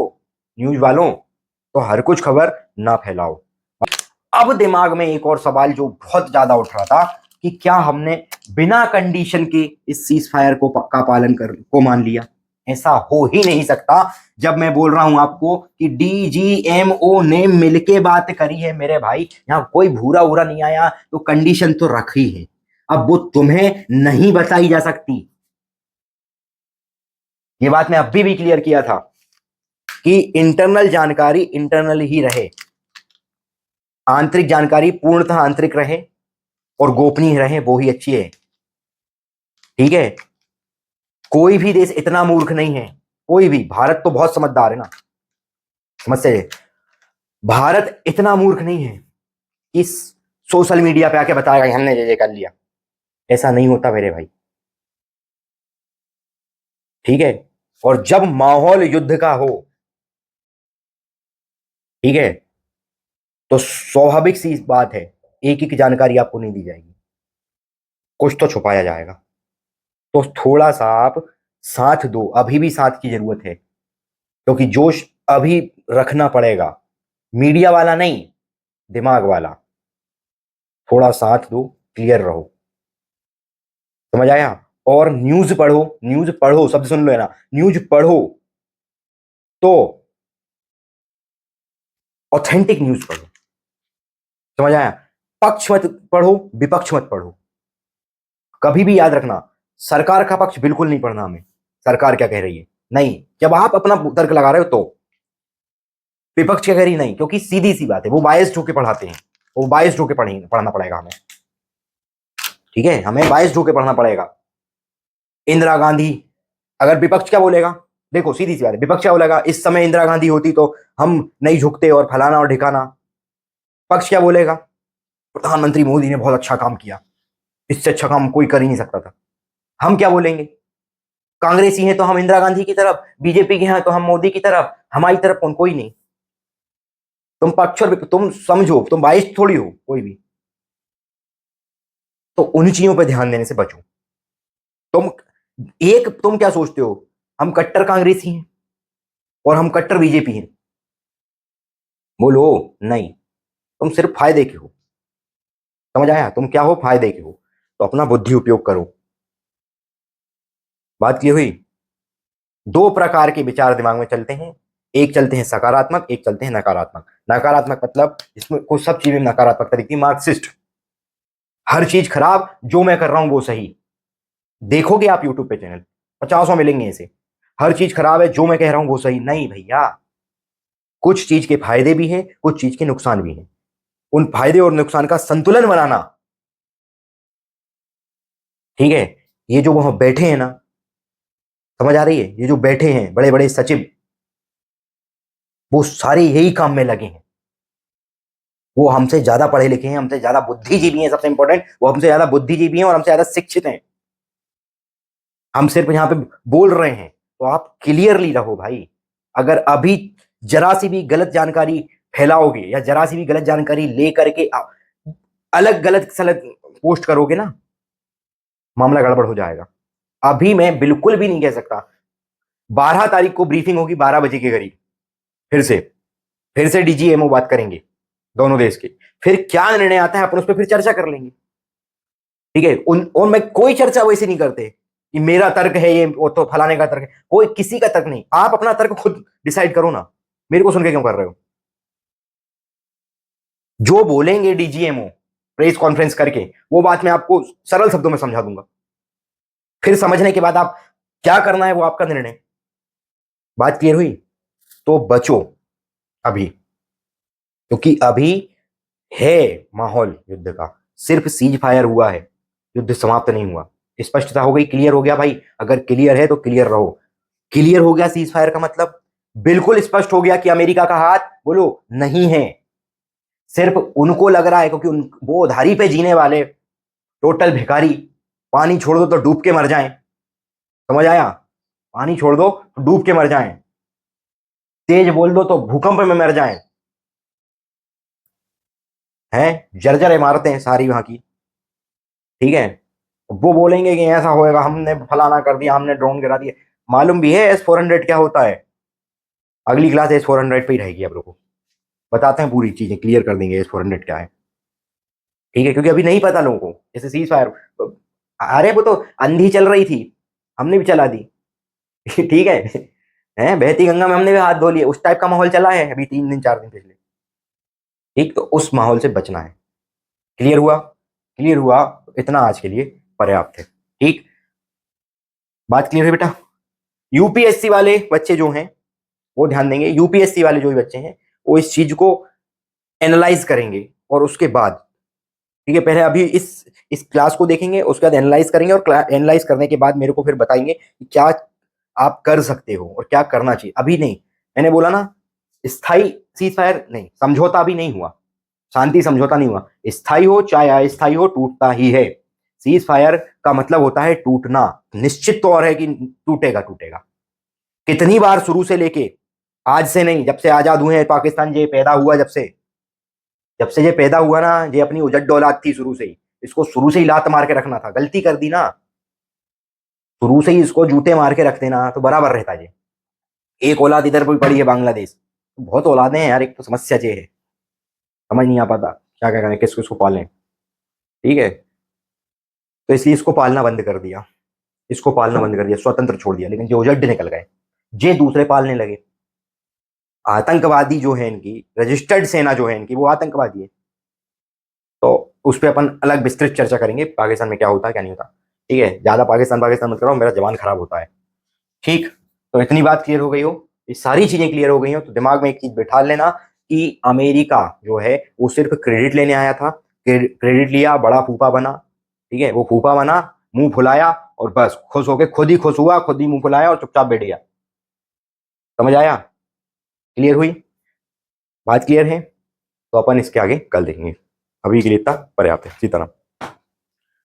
Speaker 1: न्यूज वालों, तो हर कुछ खबर ना फैलाओ। अब दिमाग में एक और सवाल जो बहुत ज्यादा उठ रहा था कि क्या हमने बिना कंडीशन के इस सीज फायर का पालन कर को मान लिया। ऐसा हो ही नहीं सकता। जब मैं बोल रहा हूं आपको कि डीजीएमओ ने मिलके बात करी है मेरे भाई, यहां कोई भूरा उरा नहीं आया, तो कंडीशन तो रखी है। अब वो तुम्हें नहीं बताई जा सकती। ये बात मैं अभी भी क्लियर किया था कि इंटरनल जानकारी इंटरनल ही रहे, आंतरिक जानकारी पूर्णतः आंतरिक रहे और गोपनीय रहे, वो ही अच्छी है, ठीक है। कोई भी देश इतना मूर्ख नहीं है, कोई भी, भारत तो बहुत समझदार है ना, समझ से, भारत इतना मूर्ख नहीं है कि सोशल मीडिया पे आके बताएगा हमने ये कर लिया। ऐसा नहीं होता मेरे भाई, ठीक है। और जब माहौल युद्ध का हो, ठीक है, तो स्वाभाविक सी बात है, एक एक जानकारी आपको नहीं दी जाएगी, कुछ तो छुपाया जाएगा। तो थोड़ा सा आप साथ दो, अभी भी साथ की जरूरत है, क्योंकि जोश अभी रखना पड़ेगा, मीडिया वाला नहीं, दिमाग वाला। थोड़ा साथ दो, क्लियर रहो, समझ आया? और न्यूज पढ़ो, न्यूज पढ़ो, शब्द सुन लो है ना, न्यूज पढ़ो तो ऑथेंटिक न्यूज पढ़ो, समझ आया? पक्ष मत पढ़ो, विपक्ष मत पढ़ो। कभी भी याद रखना, सरकार का पक्ष बिल्कुल नहीं पढ़ना हमें, सरकार क्या कह रही है नहीं, जब आप अपना तर्क लगा रहे हो तो, विपक्ष के घर ही नहीं, क्योंकि सीधी सी बात है वो बायस्ड होके पढ़ाते हैं, वो बायस्ड होके पढ़ना पड़ेगा हमें, ठीक है, हमें बायस्ड होके पढ़ना पड़ेगा। इंदिरा गांधी, अगर विपक्ष क्या बोलेगा, देखो सीधी सी बात है, विपक्ष क्या बोलेगा, इस समय इंदिरा गांधी होती तो हम नहीं झुकते और फलाना और ढिकाना। पक्ष क्या बोलेगा, प्रधानमंत्री मोदी ने बहुत अच्छा काम किया, इससे अच्छा काम कोई कर ही नहीं सकता था। हम क्या बोलेंगे, कांग्रेसी हैं तो हम इंदिरा गांधी की तरफ, बीजेपी के हैं तो हम मोदी की तरफ, हमारी तरफ कौन, कोई नहीं। तुम पक्ष और तुम समझो, तुम बाइस थोड़ी हो कोई भी, तो उन चीजों पर ध्यान देने से बचो। तुम तुम क्या सोचते हो, हम कट्टर कांग्रेसी हैं और हम कट्टर बीजेपी हैं, बोलो नहीं, तुम सिर्फ फायदे के हो, समझ आया, तुम क्या हो, फायदे के हो, तो अपना बुद्धि उपयोग करो। बात की हुई, दो प्रकार के विचार दिमाग में चलते हैं, एक चलते हैं सकारात्मक, एक चलते हैं नकारात्मक। नकारात्मक मतलब इसमें को सब चीजें नकारात्मकता दिखती है, मार्क्सिस्ट, हर चीज खराब, जो मैं कर रहा हूं वो सही। देखोगे आप यूट्यूब पे चैनल 50 मिलेंगे ऐसे, हर चीज खराब है, जो मैं कह रहा हूं वो सही। नहीं भैया, कुछ चीज के फायदे भी हैं, कुछ चीज के नुकसान भी हैं, उन फायदे और नुकसान का संतुलन बनाना, ठीक है। ये जो वहां बैठे हैं ना, समझ आ रही है, ये जो बैठे हैं बड़े बड़े सचिव, वो सारे यही काम में लगे हैं, वो हमसे ज्यादा पढ़े लिखे हैं, हमसे ज्यादा बुद्धिजीवी हैं, सबसे इंपॉर्टेंट वो हमसे ज्यादा बुद्धिजीवी हैं और हमसे ज्यादा शिक्षित हैं। हम सिर्फ यहाँ पे बोल रहे हैं, तो आप क्लियरली रहो भाई। अगर अभी जरा सी भी गलत जानकारी फैलाओगे या जरा सी भी गलत जानकारी ले करके अलग गलत सलत पोस्ट करोगे ना, मामला गड़बड़ हो जाएगा। अभी मैं बिल्कुल भी नहीं कह सकता, 12 तारीख को ब्रीफिंग होगी 12 बजे के करीब, फिर से डीजीएमओ बात करेंगे दोनों देश के, फिर क्या निर्णय आता है अपन उस पर फिर चर्चा कर लेंगे, ठीक है। और मैं कोई चर्चा वैसे नहीं करते कि मेरा तर्क है ये, वो तो फलाने का तर्क है, कोई किसी का तर्क नहीं, आप अपना तर्क खुद डिसाइड करो ना, मेरे को सुन के क्यों कर रहे हो। जो बोलेंगे डीजीएमओ प्रेस कॉन्फ्रेंस करके, वो बात मैं आपको सरल शब्दों में समझा दूंगा, फिर समझने के बाद आप क्या करना है वो आपका निर्णय। बात क्लियर हुई, तो बचो अभी, क्योंकि अभी है माहौल युद्ध का, सिर्फ सीज फायर हुआ है, युद्ध समाप्त नहीं हुआ। स्पष्टता हो गई, क्लियर हो गया भाई, अगर क्लियर है तो क्लियर रहो। क्लियर हो गया सीज फायर का मतलब, बिल्कुल स्पष्ट हो गया कि अमेरिका का हाथ बोलो नहीं है, सिर्फ उनको लग रहा है, क्योंकि वो उधारी पे जीने वाले टोटल भिखारी, पानी छोड़ दो तो डूब के मर जाएं, समझ आया, पानी छोड़ दो तो डूब के मर जाएं, तेज बोल दो तो भूकंप में मर जाएं, हैं जर्जर इमारतें हैं सारी वहां की, ठीक है। वो बोलेंगे कि ऐसा होएगा, हमने फलाना कर दिया, हमने ड्रोन गिरा दिया, मालूम भी है S-400 क्या होता है। अगली क्लास S-400 पे ही रहेगी, आप लोगों को बताते हैं, पूरी चीजें क्लियर कर देंगे S-400 क्या है, ठीक है, क्योंकि अभी नहीं पता लोगों को। जैसे सीज फायर, अरे वो तो अंधी चल रही थी, हमने भी चला दी ठीक है, हैं बहती गंगा में हमने भी हाथ धो लिए, उस टाइप का माहौल चला है अभी 3 दिन 4 दिन पिछले, ठीक, तो उस माहौल से बचना है। क्लियर हुआ, क्लियर हुआ, इतना आज के लिए पर्याप्त है, ठीक। बात क्लियर है बेटा। यूपीएससी वाले बच्चे जो हैं वो ध्यान देंगे, यूपीएससी वाले जो भी बच्चे हैं वो इस चीज को एनालाइज करेंगे, और उसके बाद, ठीक है, पहले अभी इस क्लास को देखेंगे, उसके बाद एनालाइज करेंगे, और एनालाइज करने के बाद मेरे को फिर बताएंगे कि क्या आप कर सकते हो और क्या करना चाहिए। अभी नहीं, मैंने बोला ना, स्थायी सीज फायर नहीं, समझौता भी नहीं हुआ, शांति समझौता नहीं हुआ, स्थायी हो चाहे अस्थायी हो टूटता ही है। सीज फायर का मतलब होता है टूटना, निश्चित तौर है कि टूटेगा टूटेगा। कितनी बार शुरू से लेके, आज से नहीं, जब से आजाद हुए हैं पाकिस्तान, ये पैदा हुआ, जब से ये पैदा हुआ ना, ये अपनी उजड़ औलाद थी शुरू से ही, इसको शुरू से ही लात मार के रखना था, गलती कर दी ना, शुरू से ही इसको जूते मार के रख देना तो बराबर रहता है। एक औलाद इधर भी पड़ी है बांग्लादेश, बहुत औलादें हैं यार, एक तो समस्या ये है, समझ नहीं आ पाता क्या क्या करें, किसको इसको पालें, ठीक है। तो इसलिए इसको पालना बंद कर दिया, इसको पालना बंद कर दिया, स्वतंत्र छोड़ दिया, लेकिन जो उजड़ निकल गए, जे दूसरे पालने लगे। आतंकवादी जो है इनकी, रजिस्टर्ड सेना जो है इनकी, वो आतंकवादी है। तो उस पर अपन अलग विस्तृत चर्चा करेंगे, पाकिस्तान में क्या होता है क्या नहीं होता, ठीक है। ज्यादा पाकिस्तान पाकिस्तान मत करो, मेरा जवान खराब होता है, ठीक। तो इतनी बात क्लियर हो गई हो। ये सारी चीजें क्लियर हो गई हो तो दिमाग में एक चीज बैठा लेना कि अमेरिका जो है वो सिर्फ क्रेडिट लेने आया था, क्रेडिट लिया, बड़ा फूफा बना, ठीक है, वो फूफा बना, मुंह फुलाया और बस खुश होके खुद ही खुश हुआ, खुद ही मुंह फुलाया और चुपचाप बैठ गया। समझ आया? क्लियर हुई बात? क्लियर है? तो अपन इसके आगे कल देखेंगे, अभी के लिए इतना पर्याप्त है। सीताराम।